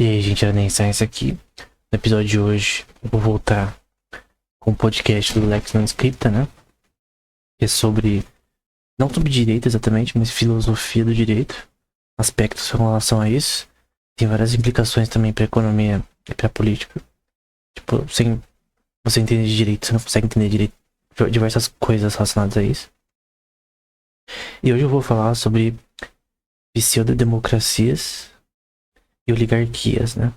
E aí, gente, era nem Science aqui. No episódio de hoje, eu vou voltar com o podcast do Lex Não Scripta, né? Que é sobre, não sobre direito exatamente, mas filosofia do direito, aspectos com relação a isso. Tem várias implicações também pra economia e pra política. Tipo, sem você entender de direito, você não consegue entender direito diversas coisas relacionadas a isso. E hoje eu vou falar sobre pseudodemocracias e oligarquias, né?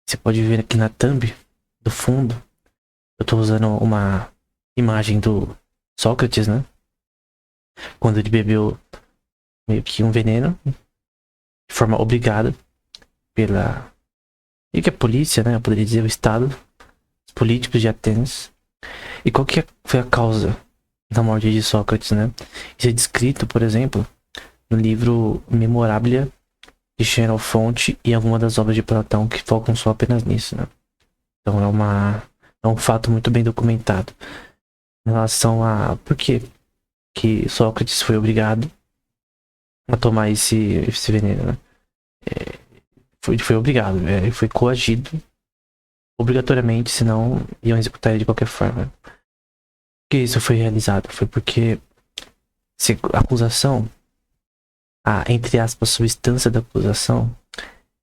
Você pode ver aqui na thumb do fundo. Eu tô usando uma imagem do Sócrates, né? Quando ele bebeu meio que um veneno de forma obrigada pela... E que a polícia, né? Eu poderia dizer o Estado, os políticos de Atenas. E qual que foi a causa da morte de Sócrates, né? Isso é descrito, por exemplo, no livro Memorabilia de Xenofonte e algumas das obras de Platão que focam só apenas nisso, né? Então é um fato muito bem documentado em relação a por que Sócrates foi obrigado a tomar esse veneno, né? Foi obrigado, ele foi coagido obrigatoriamente, senão iam executar ele de qualquer forma. Por que isso foi realizado? Foi porque a acusação, a, entre aspas, substância da acusação,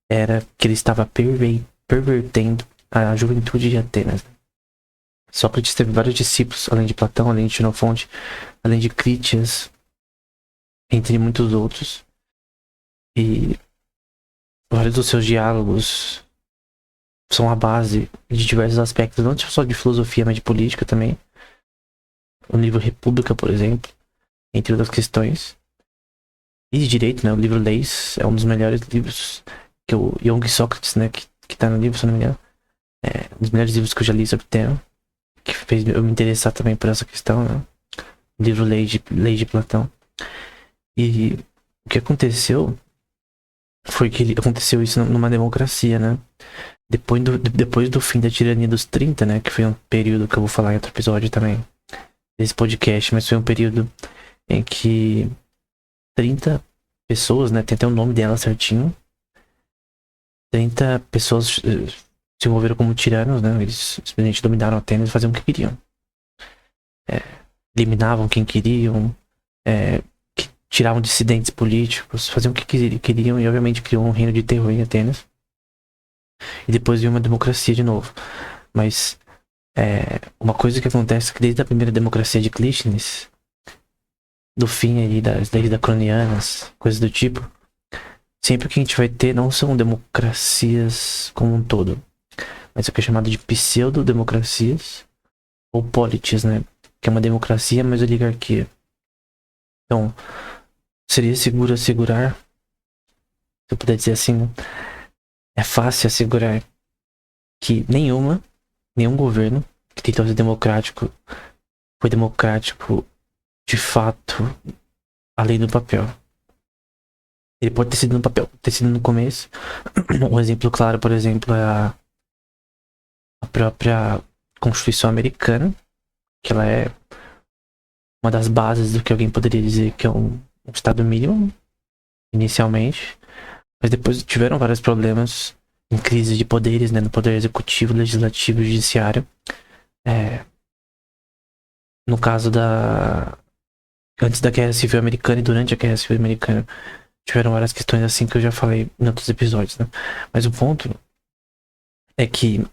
era que ele estava pervertendo a juventude de Atenas. Sócrates teve vários discípulos, além de Platão, além de Xenofonte, além de Critias, entre muitos outros. E vários dos seus diálogos são a base de diversos aspectos, não só de filosofia, mas de política também. O livro República, por exemplo, entre outras questões. E de direito, né? O livro Leis é um dos melhores livros que o Young Sócrates, né? Que tá no livro, se não me engano. É um dos melhores livros que eu já li sobre o tema. Que fez eu me interessar também por essa questão, né? O livro Lei de Platão. E o que aconteceu foi que aconteceu isso numa democracia, né? Depois do fim da tirania dos 30, né? Que foi um período que eu vou falar em outro episódio também desse podcast, mas foi um período em que 30 pessoas, né? Tem até o nome dela certinho. 30 pessoas se envolveram como tiranos, né? Eles simplesmente dominaram Atenas e faziam o que queriam. Eliminavam quem queriam, tiravam dissidentes políticos, faziam o que queriam e obviamente criou um reino de terror em Atenas. E depois veio uma democracia de novo. Mas uma coisa que acontece é que desde a primeira democracia de Clístenes, do fim aí das leis draconianas, coisas do tipo, sempre que a gente vai ter não são democracias como um todo, mas o que é chamado de pseudo-democracias ou polities, né? Que é uma democracia, mas oligarquia. Então, seria seguro assegurar, se eu puder dizer assim, né? É fácil assegurar que nenhum governo que tentou ser democrático foi democrático de fato, além do papel. Ele pode ter sido no papel, ter sido no começo. Um exemplo claro, por exemplo, é a própria Constituição Americana, que ela é uma das bases do que alguém poderia dizer que é um Estado mínimo, inicialmente. Mas depois tiveram vários problemas em crise de poderes, né, no poder executivo, legislativo e judiciário. No caso antes da Guerra Civil Americana e durante a Guerra Civil Americana, tiveram várias questões assim que eu já falei em outros episódios, né? Mas o ponto é que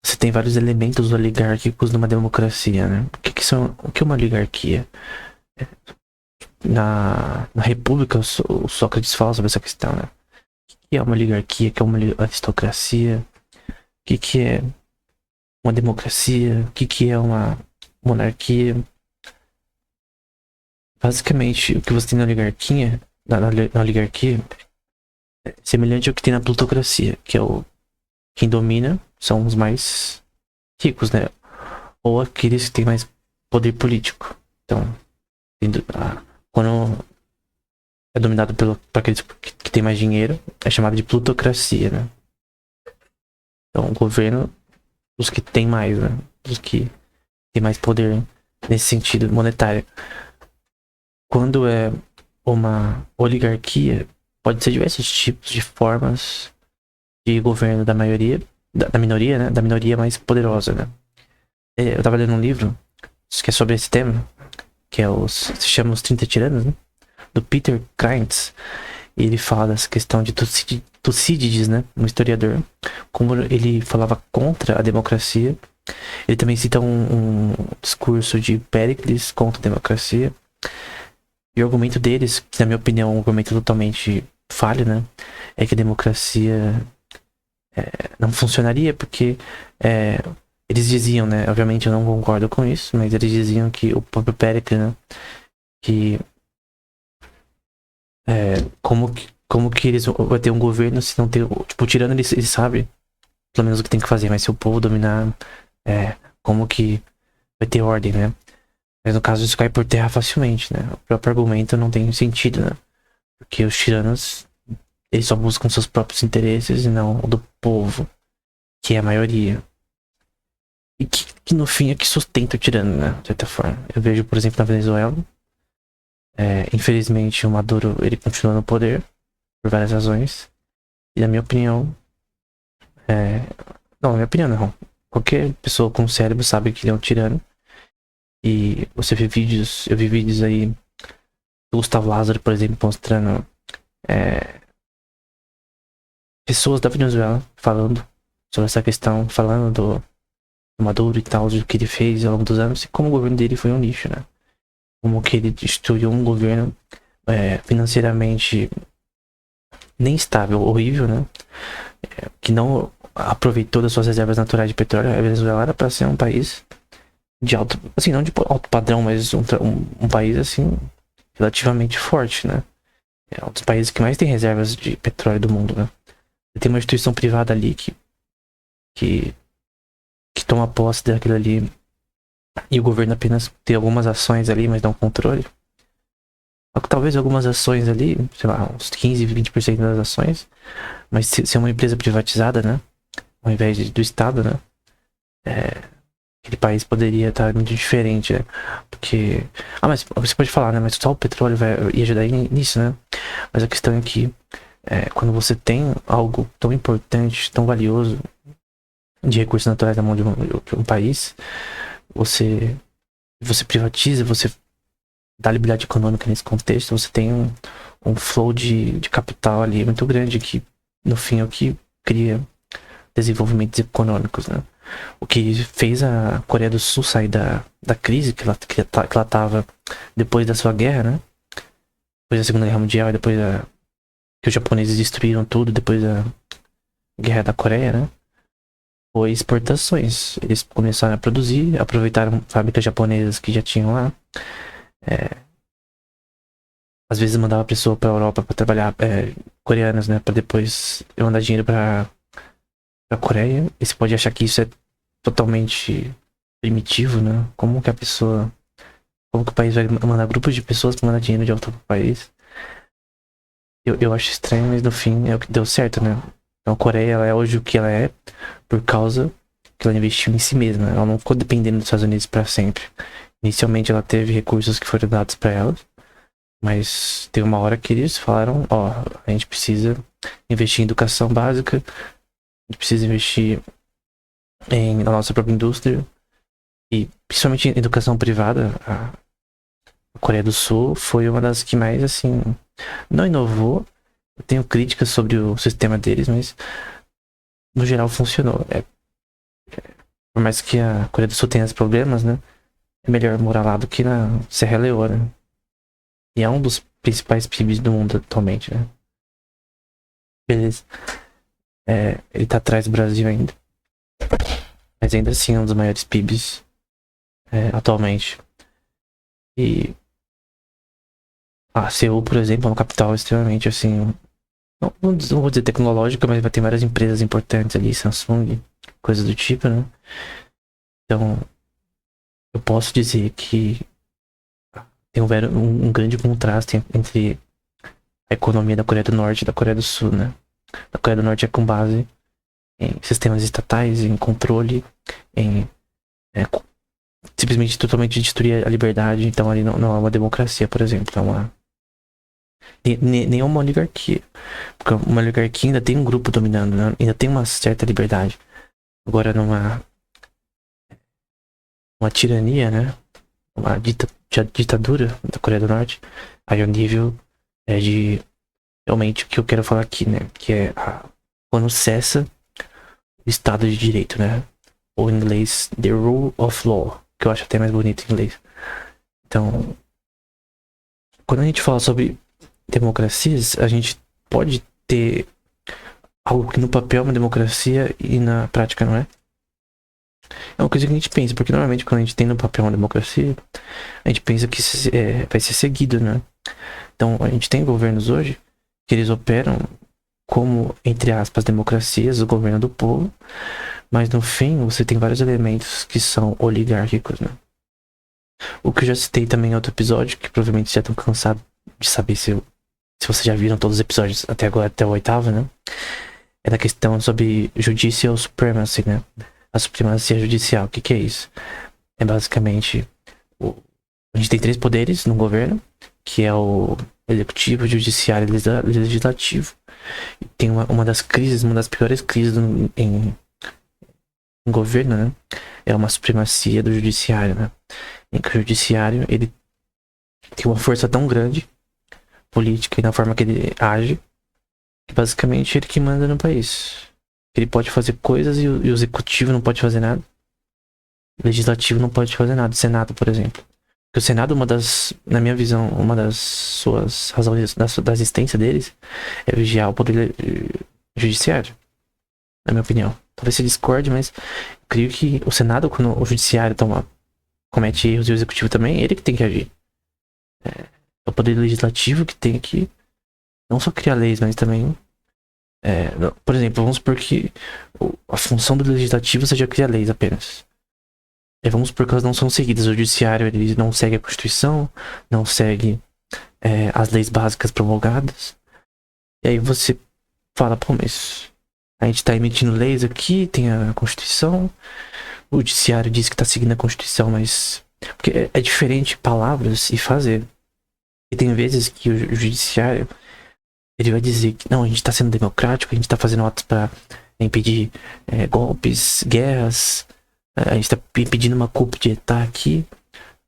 você tem vários elementos oligárquicos numa democracia, né? O que é uma oligarquia? Na República, o Sócrates fala sobre essa questão, né? O que é uma oligarquia? O que é uma aristocracia? O que é uma democracia? O que é uma monarquia? Basicamente, o que você tem na oligarquia é semelhante ao que tem na plutocracia, que é quem domina são os mais ricos, né? Ou aqueles que têm mais poder político. Então, quando é dominado por aqueles que têm mais dinheiro, é chamado de plutocracia, né? Então, o governo, os que têm mais, né? Os que têm mais poder nesse sentido monetário. Quando é uma oligarquia, pode ser diversos tipos de formas de governo da maioria, da minoria, né? Da minoria mais poderosa, né? Eu tava lendo um livro que é sobre esse tema, que é se chama Os 30 Tiranos, né? Do Peter Krantz. E ele fala dessa questão de Tucídides, né? Um historiador, como ele falava contra a democracia. Ele também cita um discurso de Péricles contra a democracia. E o argumento deles, que na minha opinião é um argumento totalmente falho, né? É que a democracia não funcionaria porque eles diziam, né? Obviamente eu não concordo com isso, mas eles diziam que o próprio Péricles, né? Que como que eles vão ter um governo se não ter. Tipo, o tirano ele sabe pelo menos o que tem que fazer, mas se o povo dominar, como que vai ter ordem, né? Mas no caso isso cai por terra facilmente, né? O próprio argumento não tem sentido, né? Porque os tiranos, eles só buscam seus próprios interesses e não o do povo, que é a maioria. E que no fim é que sustenta o tirano, né? De certa forma. Eu vejo, por exemplo, na Venezuela, infelizmente o Maduro, ele continua no poder, por várias razões. E na minha opinião, não, na minha opinião não. Qualquer pessoa com cérebro sabe que ele é um tirano. E você vê vídeos, eu vi vídeos aí do Gustavo Lázaro, por exemplo, mostrando pessoas da Venezuela falando sobre essa questão, falando do Maduro e tal, do que ele fez ao longo dos anos, e como o governo dele foi um lixo, né? Como que ele destruiu um governo financeiramente nem estável, horrível, né? Que não aproveitou das suas reservas naturais de petróleo. A Venezuela era para ser um país de alto, assim, não de alto padrão, mas um país, assim, relativamente forte, né? É um dos países que mais tem reservas de petróleo do mundo, né? Tem uma instituição privada ali que toma posse daquilo ali e o governo apenas tem algumas ações ali, mas não controle. Só que talvez algumas ações ali, sei lá, uns 15, 20% das ações, mas se é uma empresa privatizada, né? Ao invés do Estado, né? Aquele país poderia estar muito diferente, né? Porque. Ah, mas você pode falar, né? Mas só o petróleo ia ajudar nisso, né? Mas a questão é que quando você tem algo tão importante, tão valioso de recursos naturais na mão de um país, você privatiza, você dá liberdade econômica nesse contexto, você tem um flow de capital ali muito grande que, no fim, é o que cria desenvolvimentos econômicos, né? O que fez a Coreia do Sul sair da crise que ela tava depois da sua guerra, né? Depois da Segunda Guerra Mundial e depois que os japoneses destruíram tudo, depois da Guerra da Coreia, né? Foi exportações. Eles começaram a produzir, aproveitaram fábricas japonesas que já tinham lá. Às vezes mandava a pessoa pra Europa pra trabalhar, coreanas, né? Pra depois mandar dinheiro pra Coreia. E você pode achar que isso é totalmente primitivo, né? Como que o país vai mandar grupos de pessoas pra mandar dinheiro de volta pro país? Eu acho estranho, mas no fim é o que deu certo, né? Então a Coreia, ela é hoje o que ela é por causa que ela investiu em si mesma. Ela não ficou dependendo dos Estados Unidos pra sempre. Inicialmente ela teve recursos que foram dados pra ela, mas tem uma hora que eles falaram, a gente precisa investir em educação básica, a gente precisa investir na nossa própria indústria, e principalmente em educação privada. A Coreia do Sul foi uma das que mais, assim, não inovou. Eu tenho críticas sobre o sistema deles, mas no geral funcionou. Por mais que a Coreia do Sul tenha os problemas, né? É melhor morar lá do que na Serra Leoa. E é um dos principais PIBs do mundo atualmente, né? Beleza. Ele tá atrás do Brasil ainda. Mas ainda assim é um dos maiores PIBs atualmente. E a Seul, por exemplo, é uma capital extremamente, assim, não vou dizer tecnológica, mas vai ter várias empresas importantes ali, Samsung, coisas do tipo, né? Então, eu posso dizer que tem um grande contraste entre a economia da Coreia do Norte e da Coreia do Sul, né? A Coreia do Norte é com base em sistemas estatais, em controle, em simplesmente totalmente destruir a liberdade. Então ali não é uma democracia, por exemplo, Nem uma oligarquia. Porque uma oligarquia ainda tem um grupo dominando, né? Ainda tem uma certa liberdade. Agora, uma tirania, né? Uma ditadura da Coreia do Norte, aí o nível é de realmente o que eu quero falar aqui, né? Que é quando cessa o Estado de Direito, né? Ou em inglês, the rule of law, que eu acho até mais bonito em inglês. Então, quando a gente fala sobre democracias, a gente pode ter algo que no papel é uma democracia e na prática não é. É uma coisa que a gente pensa, porque normalmente quando a gente tem no papel uma democracia, a gente pensa que vai ser seguido, né? Então, a gente tem governos hoje que eles operam como, entre aspas, democracias, o governo do povo, mas no fim você tem vários elementos que são oligárquicos, né? O que eu já citei também em outro episódio, que provavelmente já estão cansados de saber se vocês já viram todos os episódios até agora, até o oitavo, né? É da questão sobre judicial supremacy, né? A supremacia judicial, o que é isso? É basicamente, a gente tem três poderes no governo, que é o executivo, judiciário e legislativo. E tem uma das crises, uma das piores crises em governo, né? É uma supremacia do judiciário, né? Em que o judiciário, ele tem uma força tão grande, política e na forma que ele age, que basicamente ele que manda no país. Ele pode fazer coisas e o executivo não pode fazer nada. O legislativo não pode fazer nada. O Senado, por exemplo. Porque o Senado, na minha visão, uma das suas razões da existência deles é vigiar o poder judiciário, na minha opinião. Talvez se discorde, mas eu creio que o Senado, quando o judiciário comete erros e o executivo também, é ele que tem que agir. É o poder legislativo que tem que não só criar leis, mas também por exemplo, vamos supor que a função do legislativo seja criar leis apenas. Vamos supor que elas não são seguidas. O judiciário ele não segue a Constituição, não segue as leis básicas promulgadas. E aí você fala, pô, mas a gente tá emitindo leis aqui, tem a Constituição, o judiciário diz que tá seguindo a Constituição, mas... Porque é diferente palavras e fazer. E tem vezes que o judiciário ele vai dizer que não, a gente tá sendo democrático, a gente tá fazendo atos pra impedir golpes, guerras, a gente tá impedindo uma coup de Estado aqui,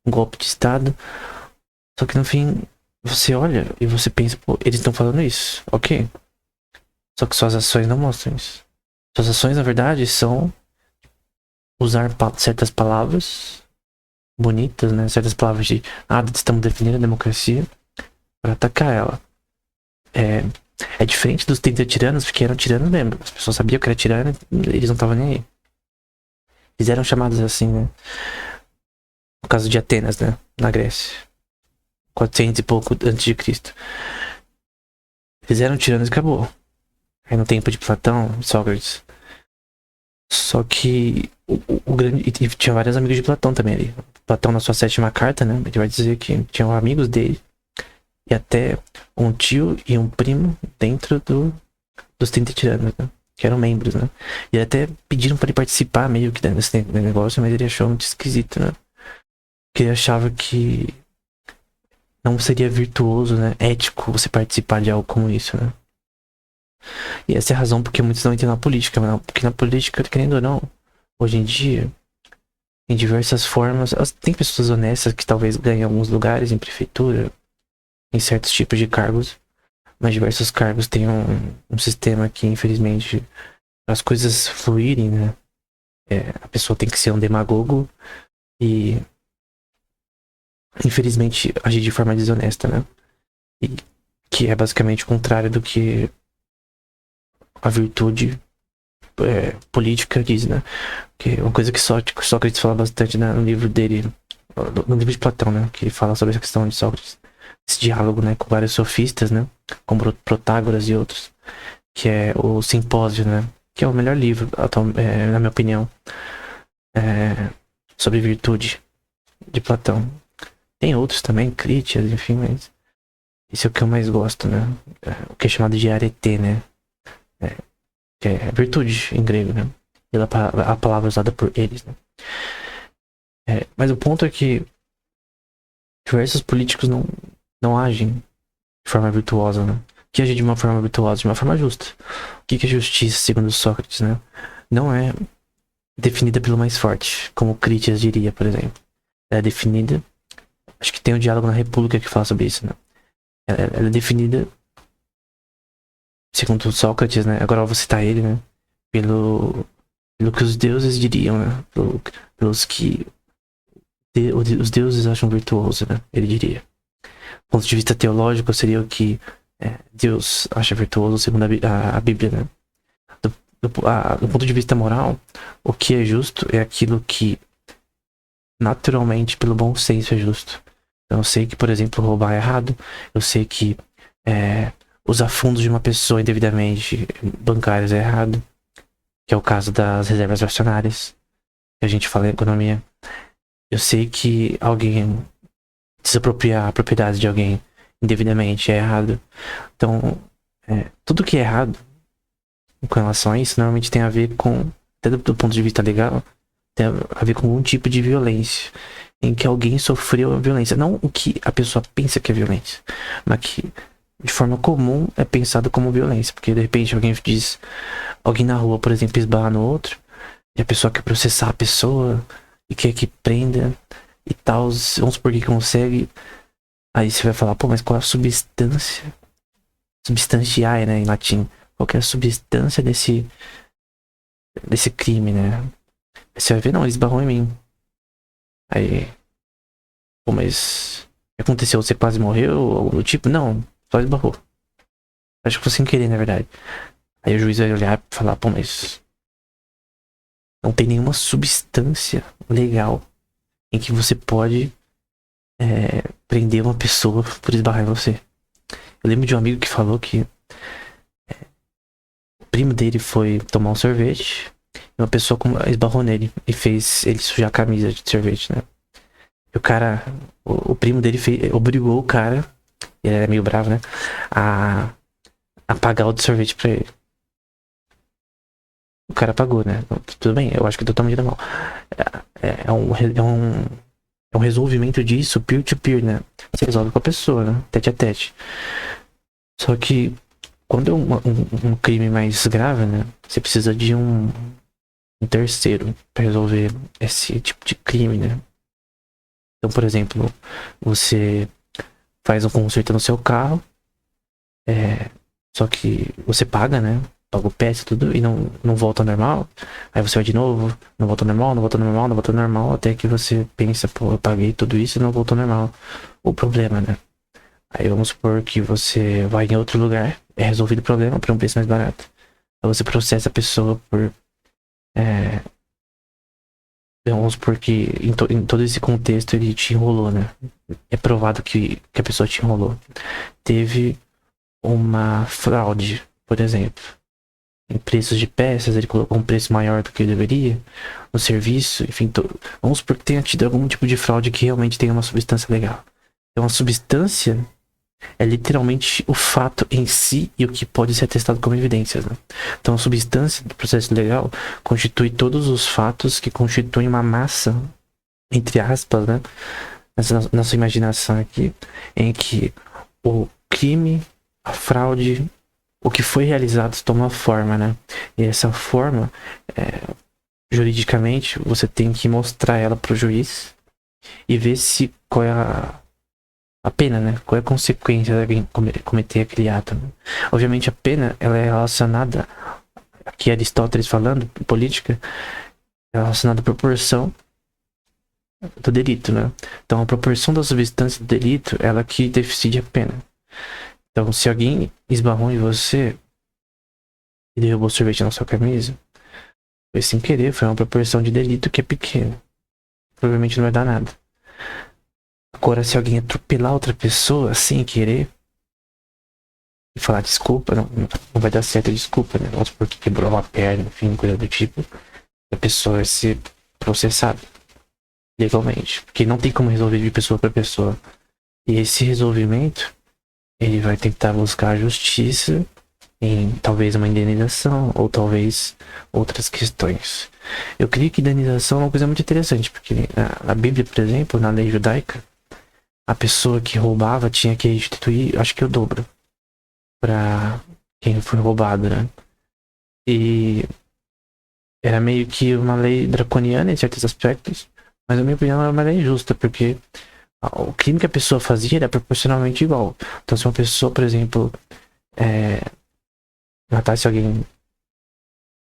um golpe de Estado. Só que no fim, você olha e você pensa, pô, eles estão falando isso, ok. Só que suas ações não mostram isso. Suas ações, na verdade, são usar certas palavras bonitas, né? Certas palavras de estamos defendendo a democracia para atacar ela. É diferente dos 30 tiranos, porque eram tiranos mesmo. As pessoas sabiam que era tirano e eles não estavam nem aí. Fizeram chamadas assim, né? No caso de Atenas, né? Na Grécia. 400 e pouco antes de Cristo. Fizeram tiranos e acabou. Aí no tempo de Platão, Sócrates. Só que o grande... E tinha vários amigos de Platão também ali. Platão, na sua sétima carta, né? Ele vai dizer que tinham amigos dele. E até um tio e um primo dentro dos 30 tiranos, né? Que eram membros, né? E até pediram para ele participar meio que desse negócio, mas ele achou muito esquisito, né? Porque ele achava que não seria virtuoso, né? Ético você participar de algo como isso, né? E essa é a razão porque muitos não entram na política, não. Porque na política, querendo ou não, hoje em dia, em diversas formas, tem pessoas honestas que talvez ganhem alguns lugares em prefeitura, em certos tipos de cargos, mas diversos cargos têm um sistema que, infelizmente, as coisas fluírem, né? A pessoa tem que ser um demagogo e, infelizmente, agir de forma desonesta, né? E que é basicamente o contrário do que a virtude política diz, né? Que é uma coisa que Sócrates fala bastante, né, no livro dele, no livro de Platão, né? Que ele fala sobre essa questão de Sócrates, esse diálogo, né, com vários sofistas, né? Como Protágoras e outros, que é o Simpósio, né? Que é o melhor livro, na minha opinião, sobre virtude de Platão. Tem outros também, Critias, enfim, mas esse é o que eu mais gosto, né? O que é chamado de arete, né? Que é virtude em grego, né? A palavra usada por eles, né? Mas o ponto é que diversos políticos não agem de de forma virtuosa, né? O que agir de uma forma virtuosa? De uma forma justa. O que é justiça, segundo Sócrates, né? Não é definida pelo mais forte, como Critias diria, por exemplo. Ela é definida... Acho que tem um diálogo na República que fala sobre isso, né? Ela é definida, segundo Sócrates, né? Agora eu vou citar ele, né? Pelo que os deuses diriam, né? Pelos que os deuses acham virtuoso, né? Ele diria. Do ponto de vista teológico, seria o que Deus acha virtuoso, segundo a Bíblia, né? Do ponto de vista moral, o que é justo é aquilo que naturalmente, pelo bom senso, é justo. Então, eu sei que, por exemplo, roubar é errado. Eu sei que usar fundos de uma pessoa indevidamente bancários é errado. Que é o caso das reservas acionárias, que a gente fala em economia. Eu sei que alguém desapropriar a propriedade de alguém indevidamente é errado. Então, tudo que é errado com relação a isso normalmente tem a ver com, até do ponto de vista legal, tem a ver com algum tipo de violência, em que alguém sofreu a violência. Não o que a pessoa pensa que é violência, mas que de forma comum é pensado como violência. Porque de repente alguém na rua, por exemplo, esbarra no outro, e a pessoa quer processar a pessoa e quer que prenda e tal, vamos supor que consegue. Aí você vai falar, pô, mas qual é a substância? Substantiae, né, em latim. Qual que é a substância desse crime, né? Aí você vai ver, não, ele esbarrou em mim. Aí, pô, mas aconteceu, você quase morreu ou algo do tipo? Não, só esbarrou. Acho que foi sem querer, na verdade. Aí o juiz vai olhar e falar, pô, mas não tem nenhuma substância legal em que você pode prender uma pessoa por esbarrar em você. Eu lembro de um amigo que falou que o primo dele foi tomar um sorvete e uma pessoa esbarrou nele e fez ele sujar a camisa de sorvete, né? E o cara, o primo dele obrigou o cara, ele era meio bravo, né? A pagar o de sorvete pra ele. O cara pagou, né? Tudo bem, eu acho que é totalmente normal. É um resolvimento disso peer-to-peer, né? Você resolve com a pessoa, né? Tete a tete. Só que quando é um crime mais grave, né? Você precisa de um terceiro pra resolver esse tipo de crime, né? Então, por exemplo, você faz um conserto no seu carro, só que você paga, né? Paga o peça e tudo e não volta ao normal. Aí você vai de novo, não volta ao normal, não volta ao normal, não volta ao normal, até que você pensa, pô, eu paguei tudo isso e não voltou ao normal. O problema, né? Aí vamos supor que você vai em outro lugar, é resolvido o problema por um preço mais barato. Aí você processa a pessoa por... vamos supor que em todo esse contexto ele te enrolou, né? É provado que a pessoa te enrolou. Teve uma fraude, por exemplo. Em preços de peças, ele colocou um preço maior do que ele deveria. No serviço, enfim, vamos supor que tenha tido algum tipo de fraude que realmente tenha uma substância legal. Então a substância é literalmente o fato em si e o que pode ser atestado como evidências, né? Então a substância do processo legal constitui todos os fatos que constituem uma massa, entre aspas, né? Na sua imaginação aqui, em que o crime, a fraude, o que foi realizado toma forma, né? E essa forma, juridicamente, você tem que mostrar ela pro juiz e ver qual é a pena, né? Qual é a consequência de alguém cometer aquele ato, né? Obviamente a pena, ela é relacionada, aqui Aristóteles falando, política, é relacionada à proporção do delito, né? Então a proporção da substância do delito, ela que decide a pena. Então se alguém esbarrou em você e derrubou sorvete na sua camisa, foi sem querer, foi uma proporção de delito que é pequena. Provavelmente não vai dar nada. Agora, se alguém atropelar outra pessoa sem querer e falar desculpa, não vai dar certo a desculpa, né? Vamos supor que quebrou uma perna, enfim, coisa do tipo. A pessoa vai ser processada legalmente. Porque não tem como resolver de pessoa para pessoa. E esse resolvimento, ele vai tentar buscar a justiça em talvez uma indenização ou talvez outras questões. Eu creio que indenização é uma coisa muito interessante, porque na Bíblia, por exemplo, na lei judaica, a pessoa que roubava tinha que restituir, acho que o dobro pra quem foi roubado, né? E era meio que uma lei draconiana em certos aspectos, mas na minha opinião era uma lei justa, porque o crime que a pessoa fazia era proporcionalmente igual. Então se uma pessoa, por exemplo, matasse alguém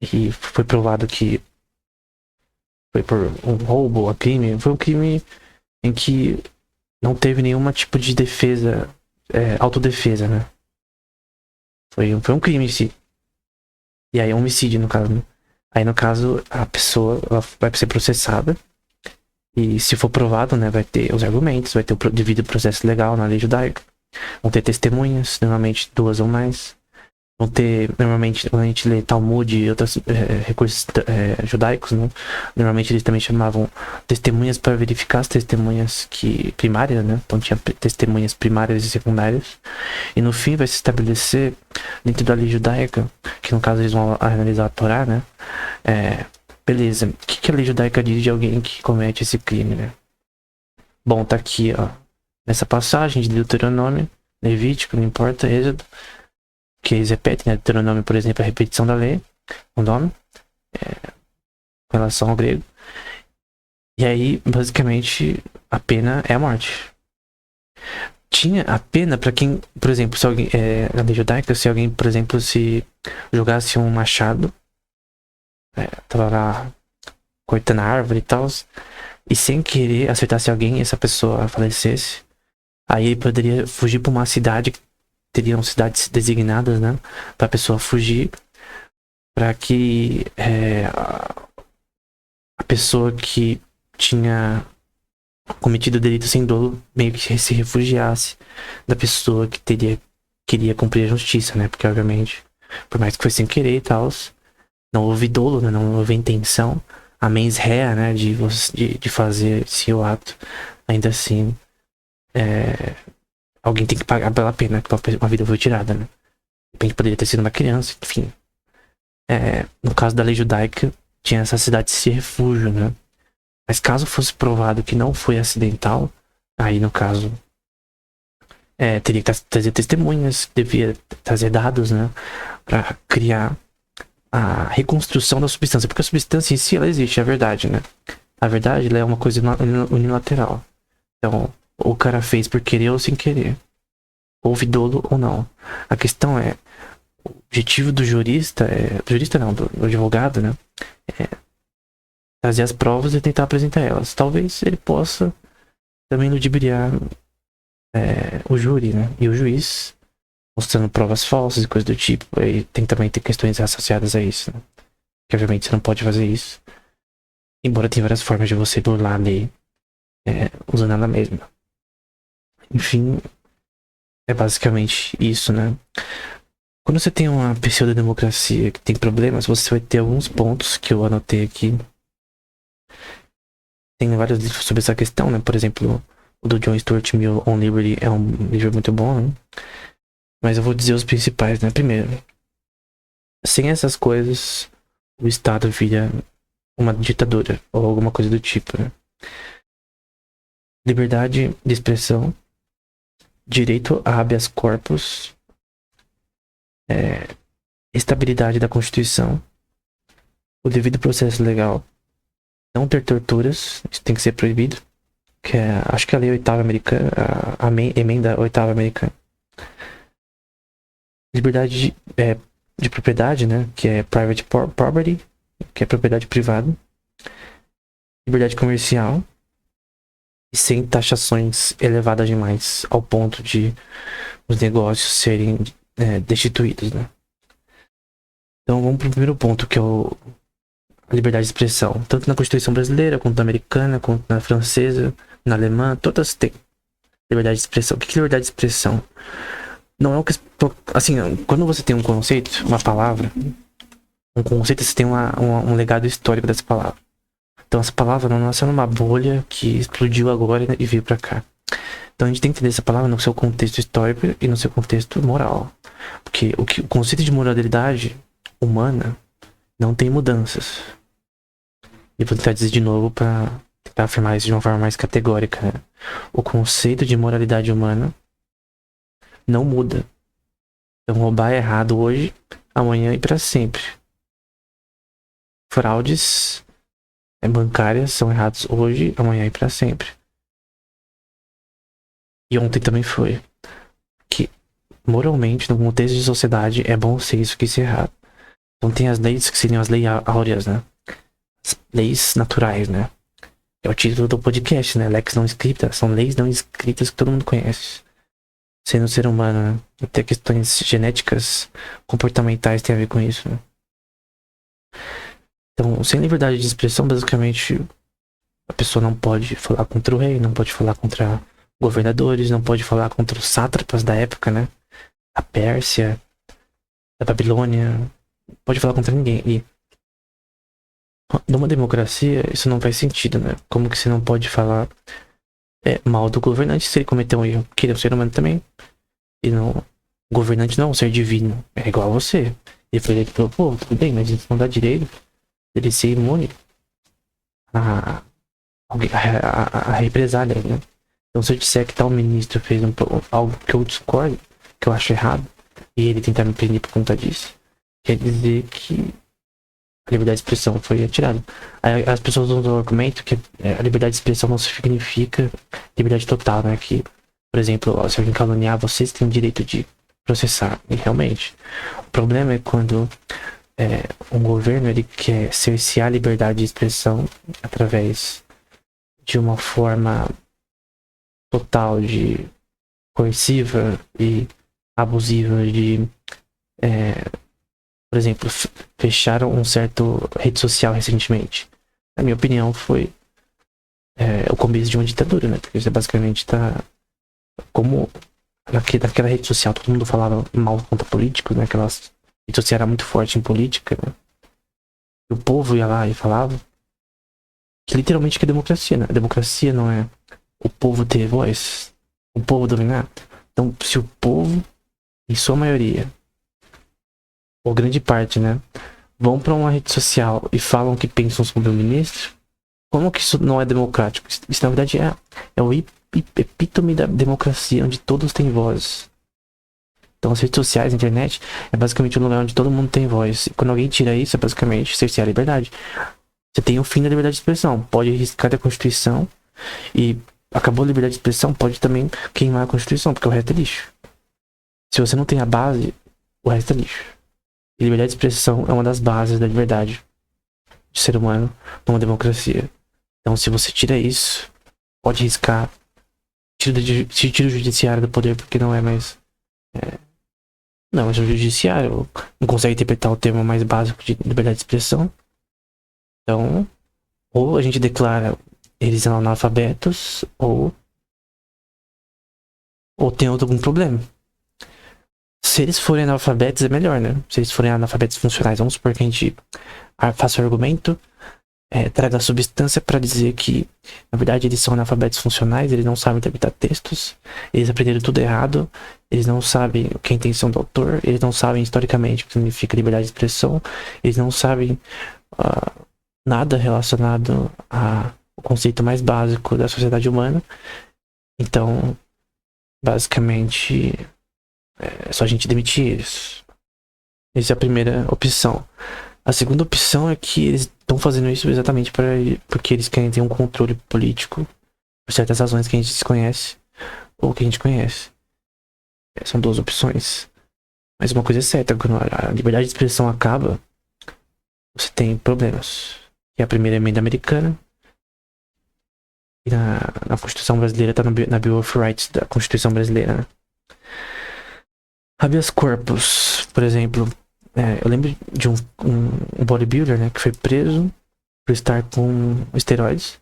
e foi provado que foi por um roubo ou crime, foi um crime em que não teve nenhuma tipo de defesa, autodefesa, né? Foi um crime em si. E aí é um homicídio, no caso, né? Aí, no caso, a pessoa ela vai ser processada. E se for provado, né, vai ter os argumentos, vai ter o devido processo legal na lei judaica. Vão ter testemunhas, normalmente 2 ou mais. Vão ter, normalmente, quando a gente lê Talmud e outros recursos judaicos, né? Normalmente eles também chamavam testemunhas para verificar as testemunhas primárias, né? Então tinha testemunhas primárias e secundárias. E no fim vai se estabelecer, dentro da lei judaica, que no caso eles vão analisar a Torá, né? Beleza, o que a lei judaica diz de alguém que comete esse crime, né? Bom, tá aqui, ó, nessa passagem de Deuteronômio, Levítico, não importa, Êxodo, que eles repetem, né? Deuteronômio, por exemplo, é a repetição da lei, o nome, com relação ao grego. E aí, basicamente, a pena é a morte. Tinha a pena pra quem, por exemplo, se alguém, na lei judaica, se alguém, por exemplo, se jogasse um machado, tava lá cortando a árvore e tal, e sem querer acertasse alguém e essa pessoa falecesse, aí ele poderia fugir pra uma cidade, teriam cidades designadas, né, pra pessoa fugir, pra que a pessoa que tinha cometido o delito sem dolo meio que se refugiasse da pessoa que queria cumprir a justiça, né, porque obviamente, por mais que foi sem querer e tal, não houve dolo, né, não houve intenção, a mens rea, né, de fazer esse ato, ainda assim, alguém tem que pagar pela pena que uma vida foi tirada, né. De repente poderia ter sido uma criança, enfim. No caso da lei judaica, tinha essa cidade de refúgio, né. Mas caso fosse provado que não foi acidental, aí no caso, teria que trazer testemunhas, devia trazer dados, né, pra criar a reconstrução da substância, porque a substância em si, ela existe, é a verdade, né? A verdade, ela é uma coisa unilateral. Então, o cara fez por querer ou sem querer. Houve dolo ou não. A questão é, o objetivo do jurista, do advogado, né? É trazer as provas e tentar apresentar elas. Talvez ele possa também ludibriar o júri, né? E o juiz mostrando provas falsas e coisas do tipo. E tem também ter questões associadas a isso, né? Que obviamente você não pode fazer isso. Embora tenha várias formas de você burlar a lei usando ela mesma. Enfim, é basicamente isso, né? Quando você tem uma pseudodemocracia que tem problemas, você vai ter alguns pontos que eu anotei aqui. Tem vários livros sobre essa questão, né? Por exemplo, o do John Stuart Mill, On Liberty, é um livro muito bom, né? Mas eu vou dizer os principais, né? Primeiro, sem essas coisas, o Estado vira uma ditadura ou alguma coisa do tipo, né? Liberdade de expressão, direito a habeas corpus, estabilidade da Constituição, o devido processo legal, não ter torturas, isso tem que ser proibido, que acho que a lei 8ª americana, a emenda 8ª americana. Liberdade de propriedade, né, que é private property, que é propriedade privada. Liberdade comercial, e sem taxações elevadas demais ao ponto de os negócios serem destituídos, né? Então vamos pro primeiro ponto, que é a liberdade de expressão. Tanto na Constituição brasileira, quanto na americana, quanto na francesa, na alemã, todas têm liberdade de expressão. O que é liberdade de expressão? Não é o que... Assim, quando você tem um conceito, uma palavra, um conceito, você tem um legado histórico dessa palavra. Então essa palavra não nasceu numa bolha que explodiu agora e veio pra cá. Então a gente tem que entender essa palavra no seu contexto histórico e no seu contexto moral. Porque o conceito de moralidade humana não tem mudanças. E vou tentar dizer de novo pra tentar afirmar isso de uma forma mais categórica, né? O conceito de moralidade humana não muda. Então, roubar é errado hoje, amanhã e para sempre. Fraudes bancárias são errados hoje, amanhã e para sempre. E ontem também foi. Que, moralmente, no contexto de sociedade, é bom ser isso que ser errado. Então tem as leis que seriam as leis áureas, né? As leis naturais, né? É o título do podcast, né? Lex não escrita. São leis não escritas que todo mundo conhece. Sendo ser humano, né? Até questões genéticas, comportamentais tem a ver com isso, né? Então, sem liberdade de expressão, basicamente, a pessoa não pode falar contra o rei, não pode falar contra governadores, não pode falar contra os sátrapas da época, né? A Pérsia, a Babilônia, não pode falar contra ninguém. E numa democracia, isso não faz sentido, né? Como que você não pode falar mal do governante se ele cometeu um erro? Porque ele é um ser humano também. E não, o governante não é um ser divino, é igual a você. Ele foi eleito pelo povo, tudo bem, mas isso não dá direito dele ser imune a represália, né? Então, se eu disser que tal ministro fez algo que eu discordo, que eu acho errado, e ele tentar me prender por conta disso, quer dizer que a liberdade de expressão foi retirada. Aí as pessoas usam o argumento que a liberdade de expressão não significa liberdade total, né? Que, por exemplo, se alguém caluniar, vocês têm o direito de processar. E realmente, o problema é quando um governo ele quer cercear a liberdade de expressão através de uma forma total de coerciva e abusiva de por exemplo, fecharam um certo rede social recentemente. Na minha opinião, foi o começo de uma ditadura, né? Porque você basicamente tá como naquela rede social todo mundo falava mal contra políticos, né? Aquela rede social era muito forte em política, né? E o povo ia lá e falava que literalmente que é democracia, né? A democracia não é o povo ter voz, o povo dominar. Então, se o povo, em sua maioria, ou grande parte, né, vão pra uma rede social e falam o que pensam sobre o ministro, como que isso não é democrático? Isso na verdade é o epítome da democracia, onde todos têm voz. Então as redes sociais, a internet, é basicamente um lugar onde todo mundo tem voz. E quando alguém tira isso, é basicamente cercear a liberdade. Você tem o fim da liberdade de expressão. Pode riscar a Constituição e acabou a liberdade de expressão, pode também queimar a Constituição, porque o resto é lixo. Se você não tem a base, o resto é lixo. E liberdade de expressão é uma das bases da liberdade de ser humano numa democracia. Então, se você tira isso, pode riscar. Tira o judiciário do poder, porque não é mais. Não, mas o judiciário não consegue interpretar o termo mais básico de liberdade de expressão. Então, ou a gente declara eles analfabetos, ou tem algum problema. Se eles forem analfabetos é melhor, né? Se eles forem analfabetos funcionais, vamos supor que a gente faça o argumento, traga a substância para dizer que, na verdade, eles são analfabetos funcionais, eles não sabem interpretar textos, eles aprenderam tudo errado, eles não sabem o que é a intenção do autor, eles não sabem historicamente o que significa liberdade de expressão, eles não sabem nada relacionado ao conceito mais básico da sociedade humana. Então, basicamente, é só a gente demitir eles. Essa é a primeira opção. A segunda opção é que eles estão fazendo isso exatamente porque eles querem ter um controle político por certas razões que a gente desconhece ou que a gente conhece. São duas opções. Mas uma coisa é certa, quando a liberdade de expressão acaba, você tem problemas. Que é a primeira emenda americana. E na Constituição brasileira, tá na Bill of Rights da Constituição brasileira, né? Habeas corpus, por exemplo, eu lembro de um bodybuilder, né, que foi preso por estar com esteroides,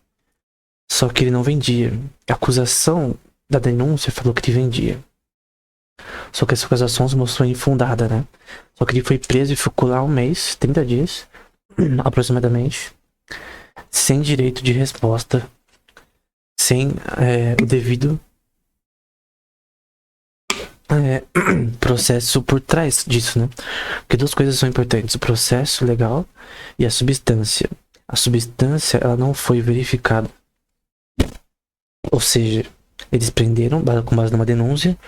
só que ele não vendia. A acusação da denúncia falou que ele vendia. Só que essa acusação se mostrou infundada, né? Só que ele foi preso e ficou lá um mês, 30 dias, aproximadamente, sem direito de resposta, sem o devido processo por trás disso, né? Porque duas coisas são importantes: o processo legal e a substância. A substância, ela não foi verificada. Ou seja, eles prenderam com base numa denúncia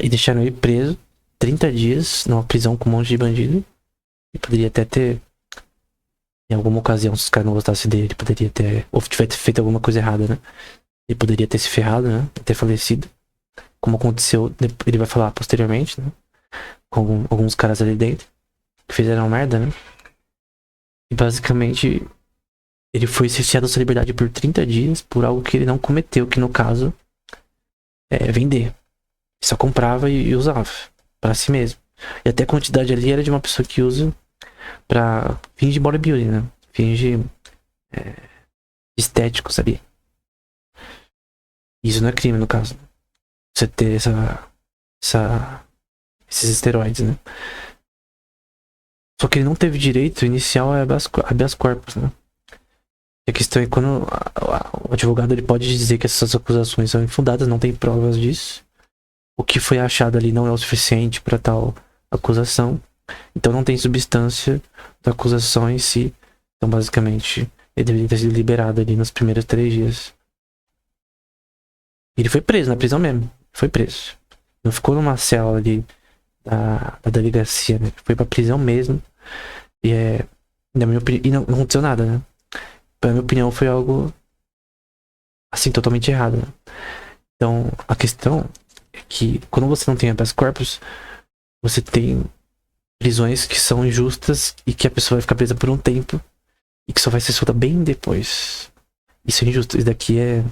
e deixaram ele preso 30 dias numa prisão com um monte de bandido. E poderia até ter, em alguma ocasião, se os caras não gostassem dele, ele poderia ter, ou tiver feito alguma coisa errada, né? Ele poderia ter se ferrado, né? Ter falecido. Como aconteceu, ele vai falar posteriormente, né? Com alguns caras ali dentro que fizeram merda, né? E basicamente ele foi cerceado da sua liberdade por 30 dias por algo que ele não cometeu, que no caso é vender. Ele só comprava e usava para si mesmo. E até a quantidade ali era de uma pessoa que usa pra fins de bodybuilding, né? Fins de estéticos ali. Isso não é crime, no caso. Você ter esses esteroides, né? Só que ele não teve direito inicial a habeas corpus, né? E a questão é quando o advogado ele pode dizer que essas acusações são infundadas, não tem provas disso. O que foi achado ali não é o suficiente para tal acusação. Então não tem substância da acusação em si. Então basicamente ele deveria ter sido liberado ali nos primeiros 3 dias. Ele foi preso na prisão mesmo. Foi preso. Não ficou numa cela ali da delegacia, né? Foi pra prisão mesmo. E na minha opinião, e não aconteceu nada, né? Na minha opinião, foi algo assim, totalmente errado, né? Então, a questão é que quando você não tem habeas corpus, você tem prisões que são injustas e que a pessoa vai ficar presa por um tempo e que só vai ser solta bem depois. Isso é injusto. Isso daqui é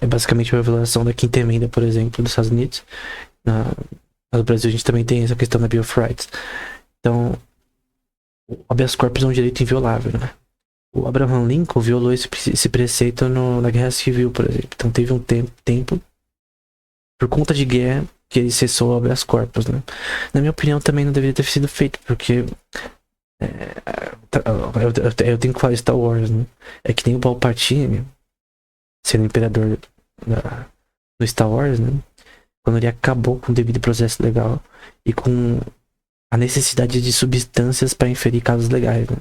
basicamente uma violação da Quinta Emenda, por exemplo, dos Estados Unidos. No Brasil a gente também tem essa questão da Bill of Rights. Então, o habeas corpus é um direito inviolável, né? O Abraham Lincoln violou esse preceito na Guerra Civil, por exemplo. Então teve um tempo, por conta de guerra, que ele cessou o habeas corpus, né? Na minha opinião, também não deveria ter sido feito, porque eu tenho que falar de Star Wars, né? É que nem o Palpatine, sendo imperador do Star Wars, né? Quando ele acabou com o devido processo legal e com a necessidade de substâncias para inferir casos legais, né?